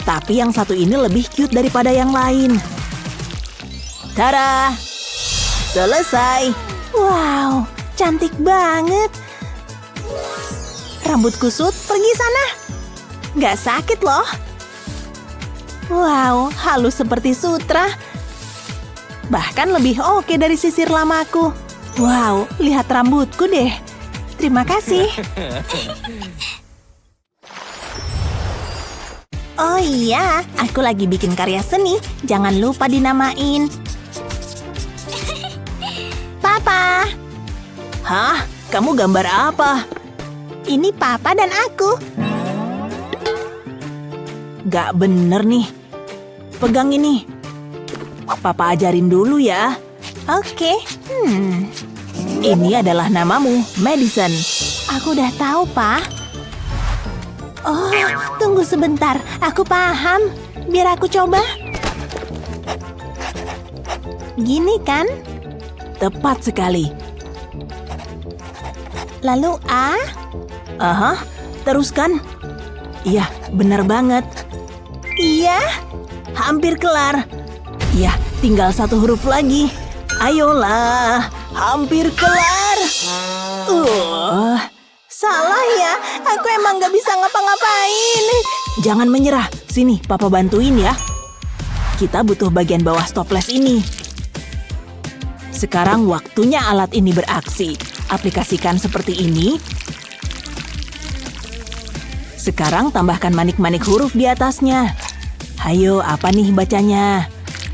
Tapi yang satu ini lebih cute daripada yang lain. Tada! Selesai. Wow, cantik banget. Rambut kusut, pergi sana. Nggak sakit loh. Wow, halus seperti sutra. Bahkan lebih oke dari sisir lamaku. Wow, lihat rambutku deh. Terima kasih. Oh iya, aku lagi bikin karya seni. Jangan lupa dinamain. Papa. Hah? Kamu gambar apa? Ini Papa dan aku. Gak bener nih. Pegang ini. Papa ajarin dulu ya. Oke. Ini adalah namamu, Madison. Aku udah tahu, Pa. Oh, tunggu sebentar. Aku paham. Biar aku coba. Gini kan? Tepat sekali. Lalu A? Aha, teruskan. Iya, benar banget. Iya, hampir kelar. Iya, tinggal satu huruf lagi. Ayolah, hampir kelar. Salah ya, aku emang gak bisa ngapa-ngapain. Jangan menyerah, sini papa bantuin ya. Kita butuh bagian bawah stoples ini. Sekarang waktunya alat ini beraksi. Aplikasikan seperti ini. Sekarang tambahkan manik-manik huruf di atasnya. Hayo, apa nih bacanya?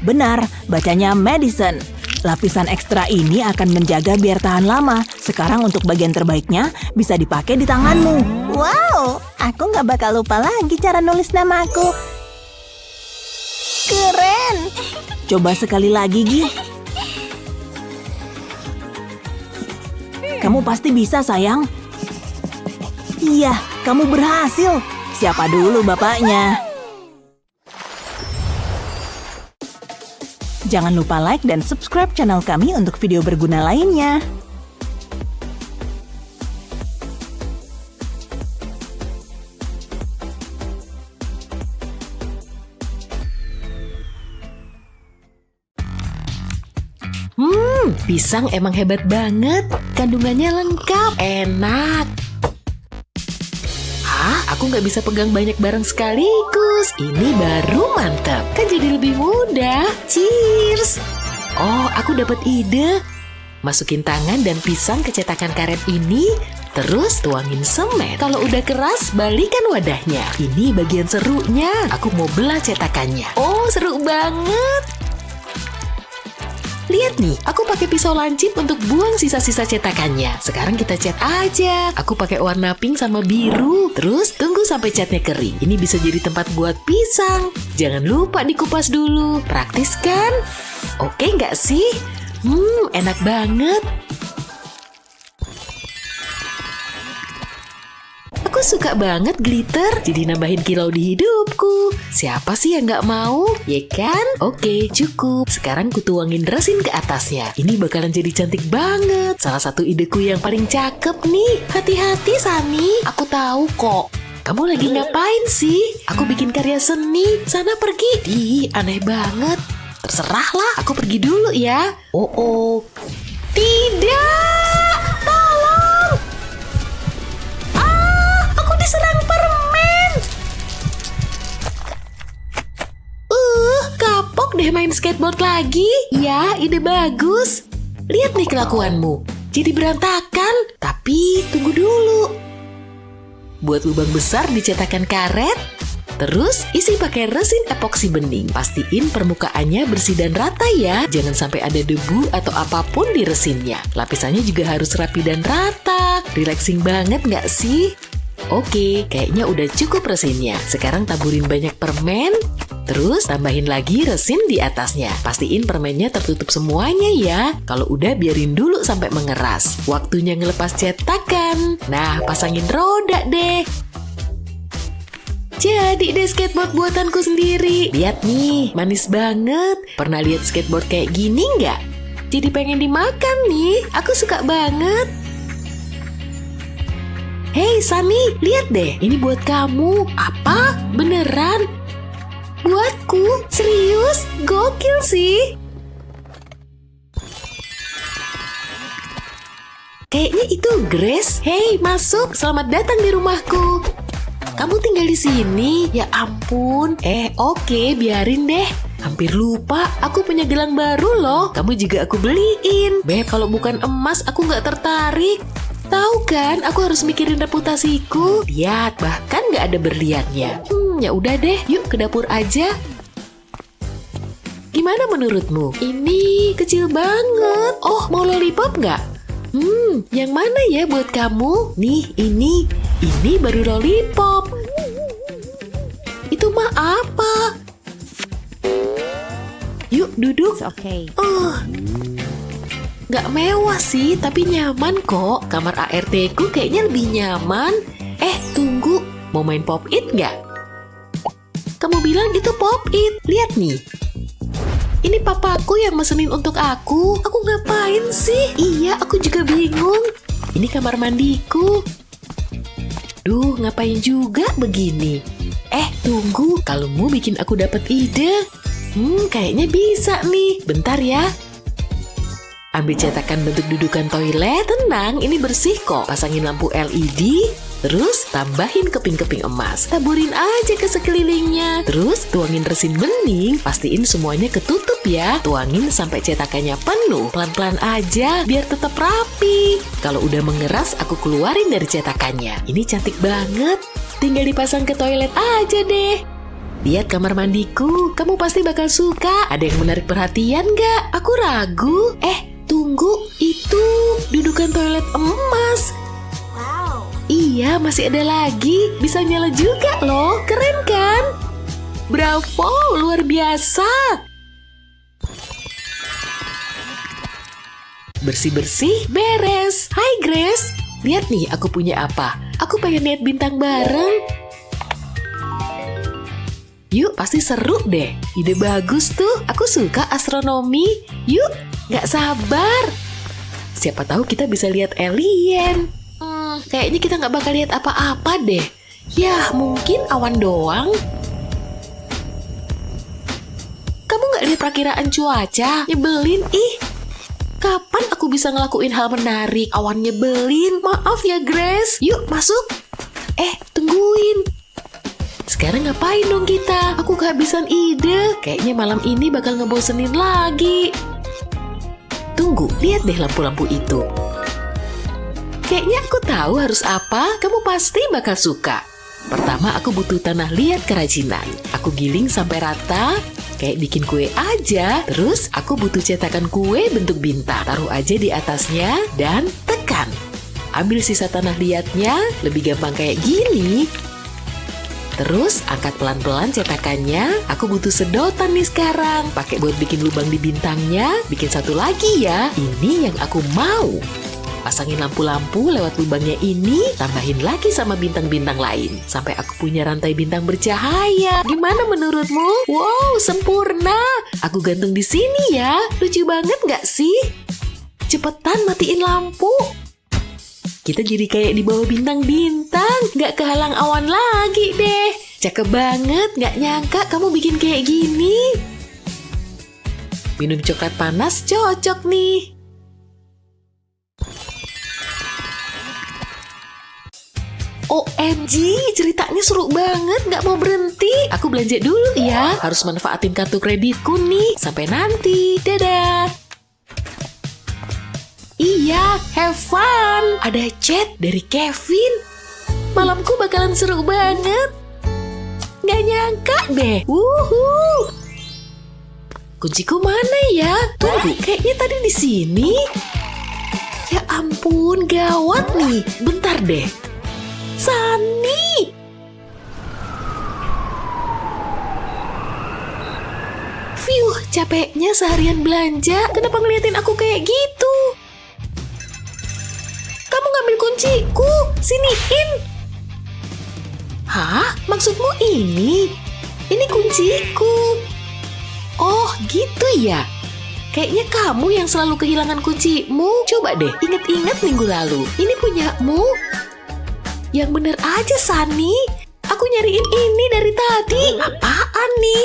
Benar, bacanya Madison. Lapisan ekstra ini akan menjaga biar tahan lama. Sekarang untuk bagian terbaiknya bisa dipakai di tanganmu. Wow, aku nggak bakal lupa lagi cara nulis namaku. Keren. Coba sekali lagi, Gi. Kamu pasti bisa, sayang. Iya, kamu berhasil. Siapa dulu bapaknya? Jangan lupa like dan subscribe channel kami untuk video berguna lainnya. Pisang emang hebat banget. Kandungannya lengkap, enak. Hah? Aku nggak bisa pegang banyak barang sekaligus. Ini baru mantap. Kan jadi lebih mudah. Cheers! Oh, aku dapat ide. Masukin tangan dan pisang ke cetakan karet ini. Terus tuangin semen. Kalau udah keras, balikan wadahnya. Ini bagian serunya. Aku mau belah cetakannya. Oh, seru banget. Lihat nih, aku pakai pisau lancip untuk buang sisa-sisa cetakannya. Sekarang kita cat aja. Aku pakai warna pink sama biru. Terus tunggu sampai catnya kering. Ini bisa jadi tempat buat pisang. Jangan lupa dikupas dulu. Praktis kan? Oke nggak sih? Enak banget. Aku Aku suka banget glitter, jadi nambahin kilau di hidupku. Siapa sih yang nggak mau? Ya kan? Oke, cukup. Sekarang ku tuangin resin ke atasnya. Ini bakalan jadi cantik banget. Salah satu ideku yang paling cakep nih. Hati-hati, Sani. Aku tahu kok. Kamu lagi ngapain sih? Aku bikin karya seni. Sana pergi. Aneh banget. Terserahlah, aku pergi dulu ya. Oh. Tidak! Tolong! Aku diserang permen! Kapok deh main skateboard lagi. Ya, ide bagus. Lihat nih kelakuanmu. Jadi berantakan. Tapi tunggu dulu. Buat lubang besar di cetakan karet. Terus isi pakai resin epoksi bening. Pastiin permukaannya bersih dan rata ya. Jangan sampai ada debu atau apapun di resinnya. Lapisannya juga harus rapi dan rata. Relaxing banget nggak sih? Oke, kayaknya udah cukup resinnya. Sekarang taburin banyak permen. Terus tambahin lagi resin di atasnya. Pastiin permennya tertutup semuanya ya. Kalau udah biarin dulu sampai mengeras. Waktunya ngelepas cetakan. Nah, pasangin roda deh. Jadi deh skateboard buatanku sendiri. Lihat nih, manis banget. Pernah lihat skateboard kayak gini nggak? Jadi pengen dimakan nih. Aku suka banget. Hey Sani, lihat deh. Ini buat kamu. Apa? Beneran? Buatku? Serius? Gokil sih. Kayaknya itu Grace. Hey, masuk. Selamat datang di rumahku. Kamu tinggal di sini? Ya ampun. Oke, biarin deh. Hampir lupa, aku punya gelang baru loh. Kamu juga aku beliin. Beb, kalau bukan emas, aku nggak tertarik. Tahu kan, aku harus mikirin reputasiku. Lihat, bahkan nggak ada berliannya. Ya udah deh, yuk ke dapur aja. Gimana menurutmu? Ini kecil banget. Oh, mau lollipop nggak? Yang mana ya buat kamu? Nih, ini baru lollipop. Itu mah apa? Yuk, duduk. Oke. Nggak mewah sih, tapi nyaman kok. Kamar ART ku kayaknya lebih nyaman. Tunggu. Mau main pop-it nggak? Kamu bilang itu pop-it. Lihat nih. Ini papaku yang mesenin untuk aku. Aku ngapain sih? Iya, aku juga bingung. Ini kamar mandiku. Duh, ngapain juga begini? Tunggu. Kalau mau bikin aku dapat ide. Kayaknya bisa nih. Bentar ya. Ambil cetakan bentuk dudukan toilet. Tenang, ini bersih kok. Pasangin lampu LED. Terus tambahin keping-keping emas. Taburin aja ke sekelilingnya. Terus tuangin resin bening. Pastiin semuanya ketutup ya. Tuangin sampai cetakannya penuh. Pelan-pelan aja biar tetap rapi. Kalau udah mengeras, aku keluarin dari cetakannya. Ini cantik banget. Tinggal dipasang ke toilet aja deh. Lihat kamar mandiku. Kamu pasti bakal suka. Ada yang menarik perhatian nggak? Aku ragu. Tunggu. Itu dudukan toilet emas. Iya, masih ada lagi. Bisa nyala juga loh. Keren kan? Bravo, luar biasa. Bersih-bersih, beres. Hai Grace. Lihat nih, aku punya apa. Aku pengen lihat bintang bareng. Yuk, pasti seru deh. Ide bagus tuh. Aku suka astronomi. Yuk, gak sabar. Siapa tahu kita bisa lihat alien. Kayaknya kita nggak bakal lihat apa-apa deh. Ya, mungkin awan doang. Kamu nggak lihat perakiraan cuaca? Nyebelin, ih. Kapan aku bisa ngelakuin hal menarik? Awan nyebelin. Maaf ya, Grace. Yuk, masuk. Tungguin. Sekarang ngapain dong kita? Aku kehabisan ide. Kayaknya malam ini bakal ngebosenin lagi. Tunggu, lihat deh lampu-lampu itu. Kayaknya aku tahu harus apa. Kamu pasti bakal suka. Pertama, aku butuh tanah liat kerajinan. Aku giling sampai rata, kayak bikin kue aja. Terus, aku butuh cetakan kue bentuk bintang. Taruh aja di atasnya dan tekan. Ambil sisa tanah liatnya, lebih gampang kayak gini. Terus, angkat pelan-pelan cetakannya. Aku butuh sedotan nih sekarang. Pakai buat bikin lubang di bintangnya. Bikin satu lagi ya. Ini yang aku mau. Pasangin lampu-lampu lewat lubangnya ini, tambahin lagi sama bintang-bintang lain. Sampai aku punya rantai bintang bercahaya. Gimana menurutmu? Wow, sempurna. Aku gantung di sini ya. Lucu banget nggak sih? Cepetan matiin lampu. Kita jadi kayak di bawah bintang-bintang. Nggak kehalang awan lagi deh. Cakep banget, nggak nyangka kamu bikin kayak gini. Minum coklat panas cocok nih. OMG, ceritanya seru banget, nggak mau berhenti. Aku belanja dulu ya, harus manfaatin kartu kreditku nih. Sampai nanti, dadah. Iya, have fun. Ada chat dari Kevin. Malamku bakalan seru banget. Nggak nyangka deh. Wuhu. Kunciku mana ya? Tunggu, kayaknya tadi di sini. Ya ampun, gawat nih. Bentar deh. Sunny. Fiuh, capeknya seharian belanja. Kenapa ngeliatin aku kayak gitu? Kamu ngambil kunciku. Siniin. Hah? Maksudmu ini? Ini kunciku. Oh, gitu ya? Kayaknya kamu yang selalu kehilangan kuncimu. Coba deh, inget-inget minggu lalu. Ini punyamu. Yang bener aja, Sunny. Aku nyariin ini dari tadi. Apaan nih?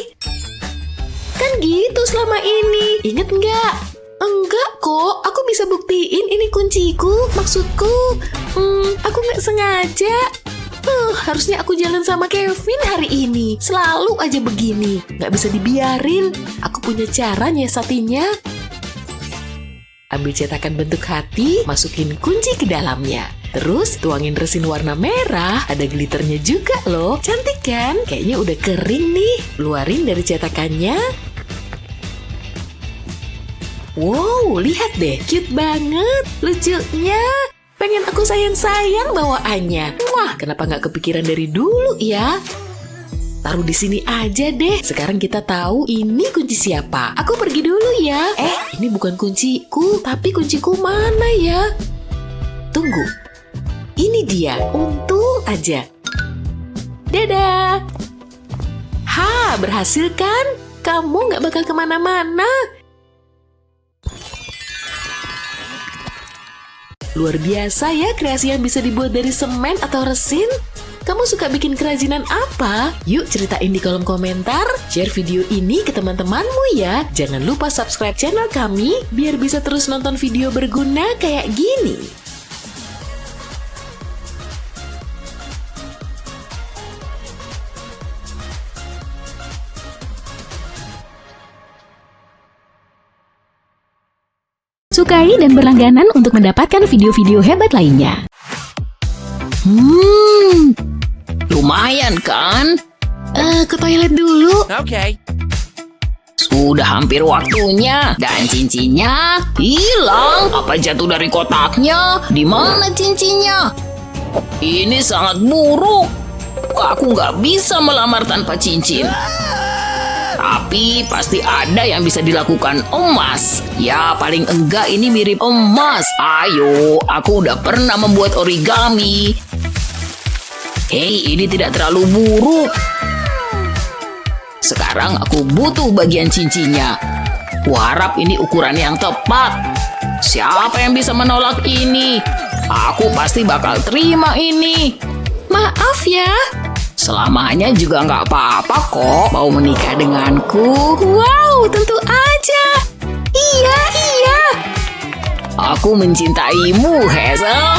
Kan gitu selama ini. Ingat nggak? Enggak kok. Aku bisa buktiin ini kunciku. Maksudku, aku nggak sengaja. Harusnya aku jalan sama Kevin hari ini. Selalu aja begini. Nggak bisa dibiarin. Aku punya cara nyiasatinya. Ambil cetakan bentuk hati, masukin kunci ke dalamnya. Terus tuangin resin warna merah, ada glitternya juga loh. Cantik kan? Kayaknya udah kering nih. Keluarin dari cetakannya. Wow, lihat deh, cute banget. Lucunya. Pengen aku sayang-sayang bawaannya. Wah, kenapa nggak kepikiran dari dulu ya? Taruh di sini aja deh. Sekarang kita tahu ini kunci siapa. Aku pergi dulu ya. Ini bukan kunciku, tapi kunciku mana ya? Tunggu. Ini dia, untung aja. Dadah. Ha, berhasil kan? Kamu nggak bakal kemana-mana. Luar biasa ya kreasi yang bisa dibuat dari semen atau resin. Kamu suka bikin kerajinan apa? Yuk ceritain di kolom komentar. Share video ini ke teman-temanmu ya. Jangan lupa subscribe channel kami biar bisa terus nonton video berguna kayak gini. Sukai dan berlangganan untuk mendapatkan video-video hebat lainnya. Lumayan kan? Ke toilet dulu. Okay. Sudah hampir waktunya dan cincinnya hilang. Apa jatuh dari kotaknya? Di mana cincinnya? Ini sangat buruk. Aku nggak bisa melamar tanpa cincin. Tapi pasti ada yang bisa dilakukan emas. Ya paling enggak ini mirip emas. Ayo, aku udah pernah membuat origami. Hei, ini tidak terlalu buruk. Sekarang aku butuh bagian cincinnya. Kuharap ini ukuran yang tepat. Siapa yang bisa menolak ini? Aku pasti bakal terima ini. Maaf ya. Selamanya juga nggak apa-apa kok. Mau menikah denganku? Wow, tentu aja. Iya. Aku mencintaimu, Hazel.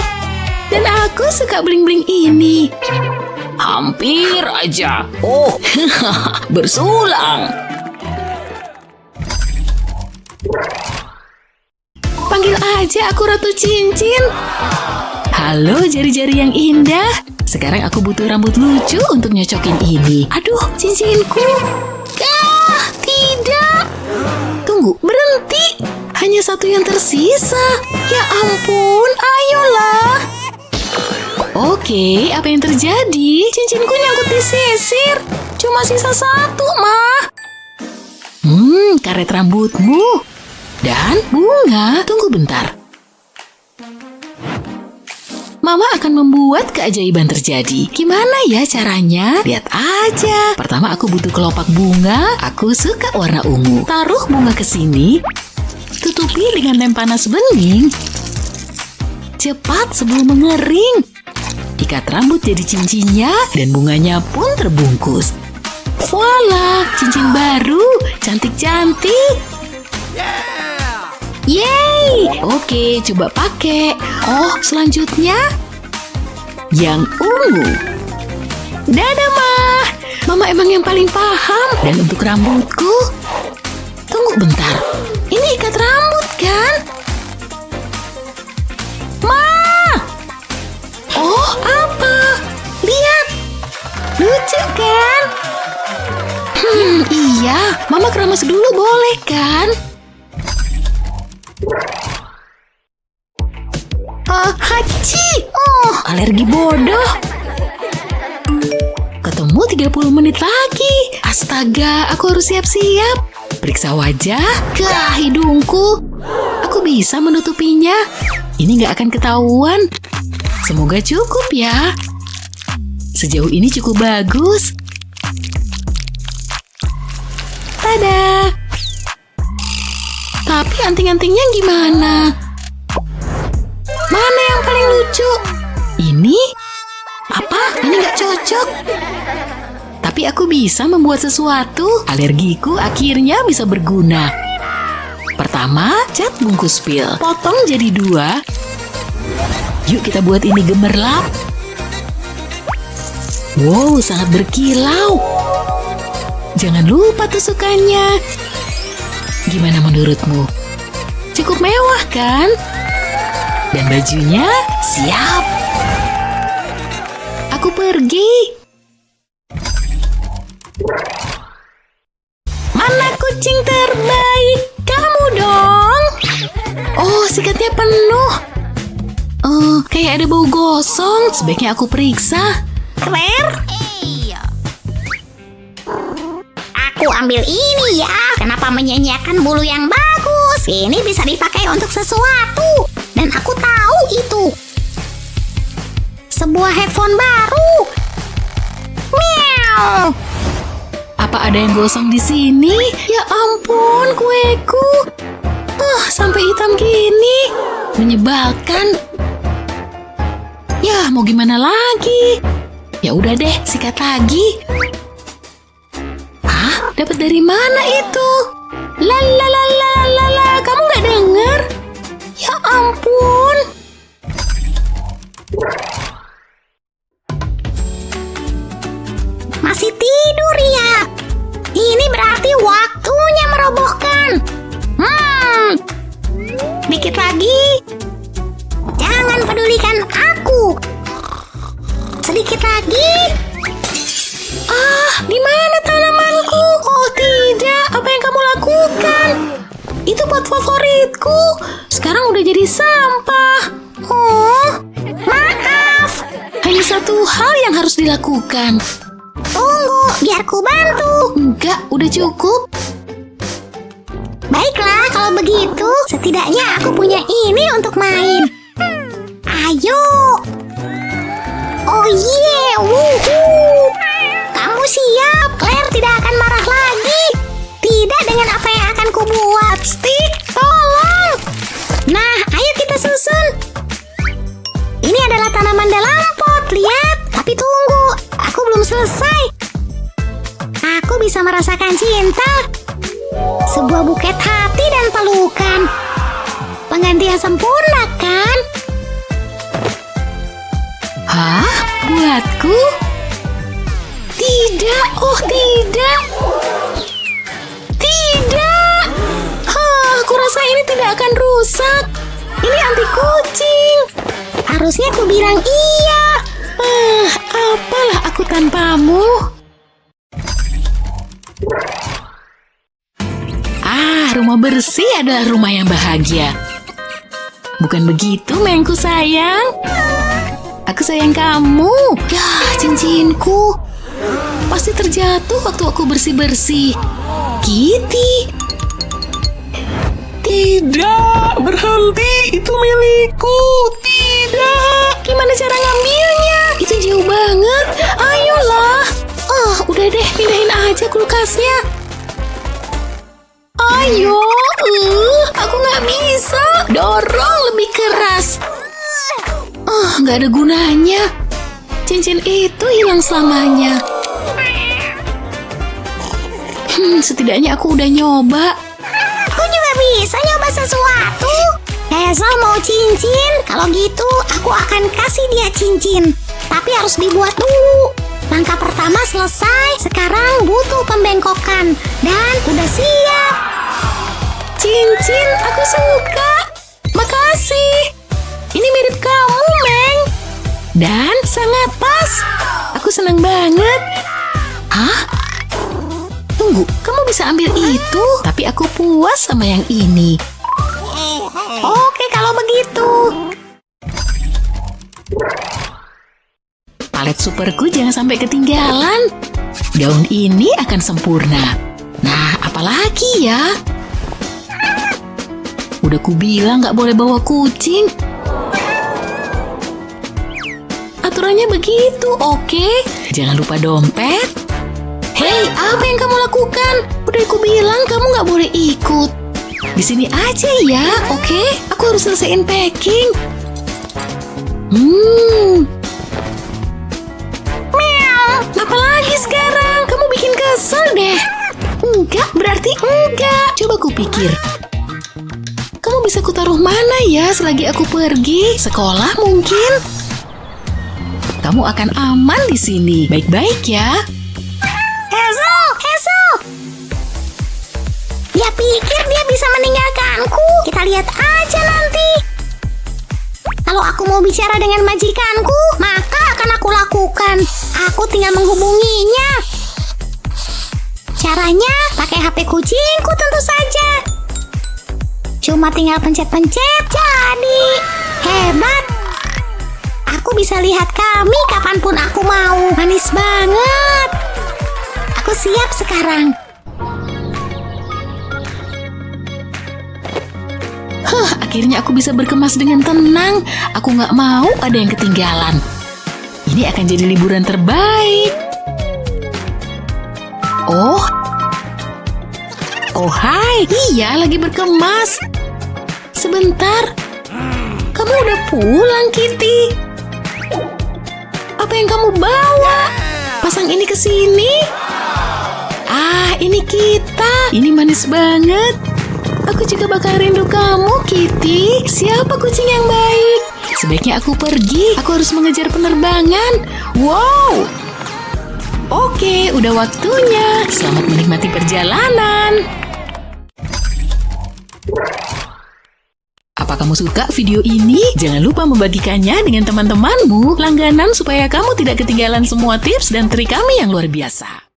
Dan aku suka bling-bling ini. Hampir aja. Oh, bersulang. Panggil aja aku Ratu Cincin. Halo jari-jari yang indah. Sekarang aku butuh rambut lucu untuk nyocokin ini. Aduh, cincinku. Tidak. Tunggu, berhenti. Hanya satu yang tersisa. Ya ampun, ayolah. Oke, apa yang terjadi? Cincinku nyangkut di sisir. Cuma sisa satu, Mah. Karet rambutmu. Dan bunga. Tunggu bentar. Mama akan membuat keajaiban terjadi. Gimana ya caranya? Lihat aja. Pertama aku butuh kelopak bunga. Aku suka warna ungu. Taruh bunga ke sini. Tutupi dengan lem panas bening. Cepat sebelum mengering. Ikat rambut jadi cincinnya dan bunganya pun terbungkus. Voila, cincin baru. Cantik-cantik. Yeay! Oke, coba pakai. Oh, selanjutnya yang ungu. Dadah, Ma. Mama emang yang paling paham. Dan untuk rambutku, tunggu bentar. Ini ikat rambut, kan? Ma! Oh, apa? Lihat. Lucu, kan? Iya. Mama keramas dulu boleh, kan? Hachi! Oh, alergi bodoh. Ketemu 30 menit lagi. Astaga, aku harus siap-siap. Periksa wajah. Ke hidungku. Aku bisa menutupinya. Ini nggak akan ketahuan. Semoga cukup ya. Sejauh ini cukup bagus. Tada! Tapi anting-antingnya gimana? Mana yang paling lucu? Ini? Apa? Ini nggak cocok. Tapi aku bisa membuat sesuatu. Alergiku akhirnya bisa berguna. Pertama, cat bungkus pil. Potong jadi 2. Yuk kita buat ini gemerlap. Wow, sangat berkilau. Jangan lupa tusukannya. Gimana menurutmu? Cukup mewah kan? Dan bajunya siap. Aku pergi. Mana kucing terbaik? Kamu dong. Oh, sikatnya penuh. Kayak ada bau gosong. Sebaiknya aku periksa. Claire? Aku ambil ini ya. Kenapa menyanyiakan bulu yang bagus? Ini bisa dipakai untuk sesuatu. Dan aku tahu itu. Sebuah headphone baru. Meow. Apa ada yang gosong di sini? Ya ampun, kueku. Sampai hitam gini. Menyebalkan. Ya, mau gimana lagi? Ya udah deh, sikat lagi. Dapat dari mana itu? Lalalala, kamu nggak dengar? Ya ampun. Masih tidur ya? Ini berarti waktunya merobohkan. Dikit lagi. Jangan pedulikan aku. Sedikit lagi. Di mana tanamanku? Oh tidak, apa yang kamu lakukan? Itu pot favoritku. Sekarang udah jadi sampah. Oh, maaf. Hanya satu hal yang harus dilakukan. Tunggu, biar ku bantu. Enggak, udah cukup. Baiklah, kalau begitu, setidaknya aku punya ini untuk main. Ayo. Oh yeah, wuhuu. Kamu siap? Claire tidak akan marah lagi. Tidak dengan apa yang akan kubuat. Stick, tolong. Nah, ayo kita susun. Ini adalah tanaman dalam pot, lihat. Tapi tunggu, aku belum selesai. Aku bisa merasakan cinta. Sebuah buket hati dan pelukan. Pengganti yang sempurna, kan? Hah? Buatku? Tidak, oh tidak. Tidak. Aku rasa ini tidak akan rusak. Ini anti kucing. Harusnya ku bilang iya. Apalah aku tanpamu. Rumah bersih adalah rumah yang bahagia. Bukan begitu, Mengku sayang? Aku sayang kamu. Ya, cincinku. Pasti terjatuh waktu aku bersih-bersih. Kitty. Tidak, berhenti, itu milikku. Tidak. Gimana cara ngambilnya? Itu jauh banget. Ayolah. Udah deh, pindahin aja kulkasnya. Ayo, aku nggak bisa. Dorong lebih keras. Nggak ada gunanya. Cincin itu hilang selamanya. Setidaknya aku udah nyoba. Aku juga bisa nyoba sesuatu. Hazel mau cincin. Kalau gitu, aku akan kasih dia cincin. Tapi harus dibuat dulu. Langkah pertama selesai. Sekarang butuh pembengkokan. Dan udah siap. Cincin, aku suka. Makasih. Ini mirip kamu, Meng. Dan sangat pas. Aku senang banget. Hah? Tunggu, kamu bisa ambil itu. Tapi aku puas sama yang ini. Oke, kalau begitu. Palet superku jangan sampai ketinggalan. Daun ini akan sempurna. Nah, apalagi ya? Udah kubilang nggak boleh bawa kucing. Aturannya begitu, oke? Jangan lupa dompet. Hei, apa yang kamu lakukan? Udah kubilang kamu nggak boleh ikut. Di sini aja ya, oke? Aku harus selesaiin packing. Apalagi sekarang? Kamu bikin kesel deh. Enggak, berarti enggak. Coba kupikir. Kamu bisa kutaruh mana ya selagi aku pergi? Sekolah mungkin? Kamu akan aman di sini. Baik-baik ya. Hazel. Dia pikir dia bisa meninggalkanku. Kita lihat aja nanti. Kalau aku mau bicara dengan majikanku, maka akan aku lakukan. Aku tinggal menghubunginya. Caranya pakai HP kucingku tentu saja. Cuma tinggal pencet-pencet, jadi hebat. Aku bisa lihat kami kapanpun aku mau. Manis banget. Aku siap sekarang. Akhirnya aku bisa berkemas dengan tenang. Aku nggak mau ada yang ketinggalan. Ini akan jadi liburan terbaik. Oh, hai. Iya, lagi berkemas. Sebentar. Kamu udah pulang, Kitty. Apa yang kamu bawa? Pasang ini ke sini. Ini kita. Ini manis banget. Aku juga bakal rindu kamu, Kitty. Siapa kucing yang baik? Sebaiknya aku pergi. Aku harus mengejar penerbangan. Wow. Oke, udah waktunya. Selamat menikmati perjalanan. Apa kamu suka video ini? Jangan lupa membagikannya dengan teman-temanmu langganan supaya kamu tidak ketinggalan semua tips dan trik kami yang luar biasa.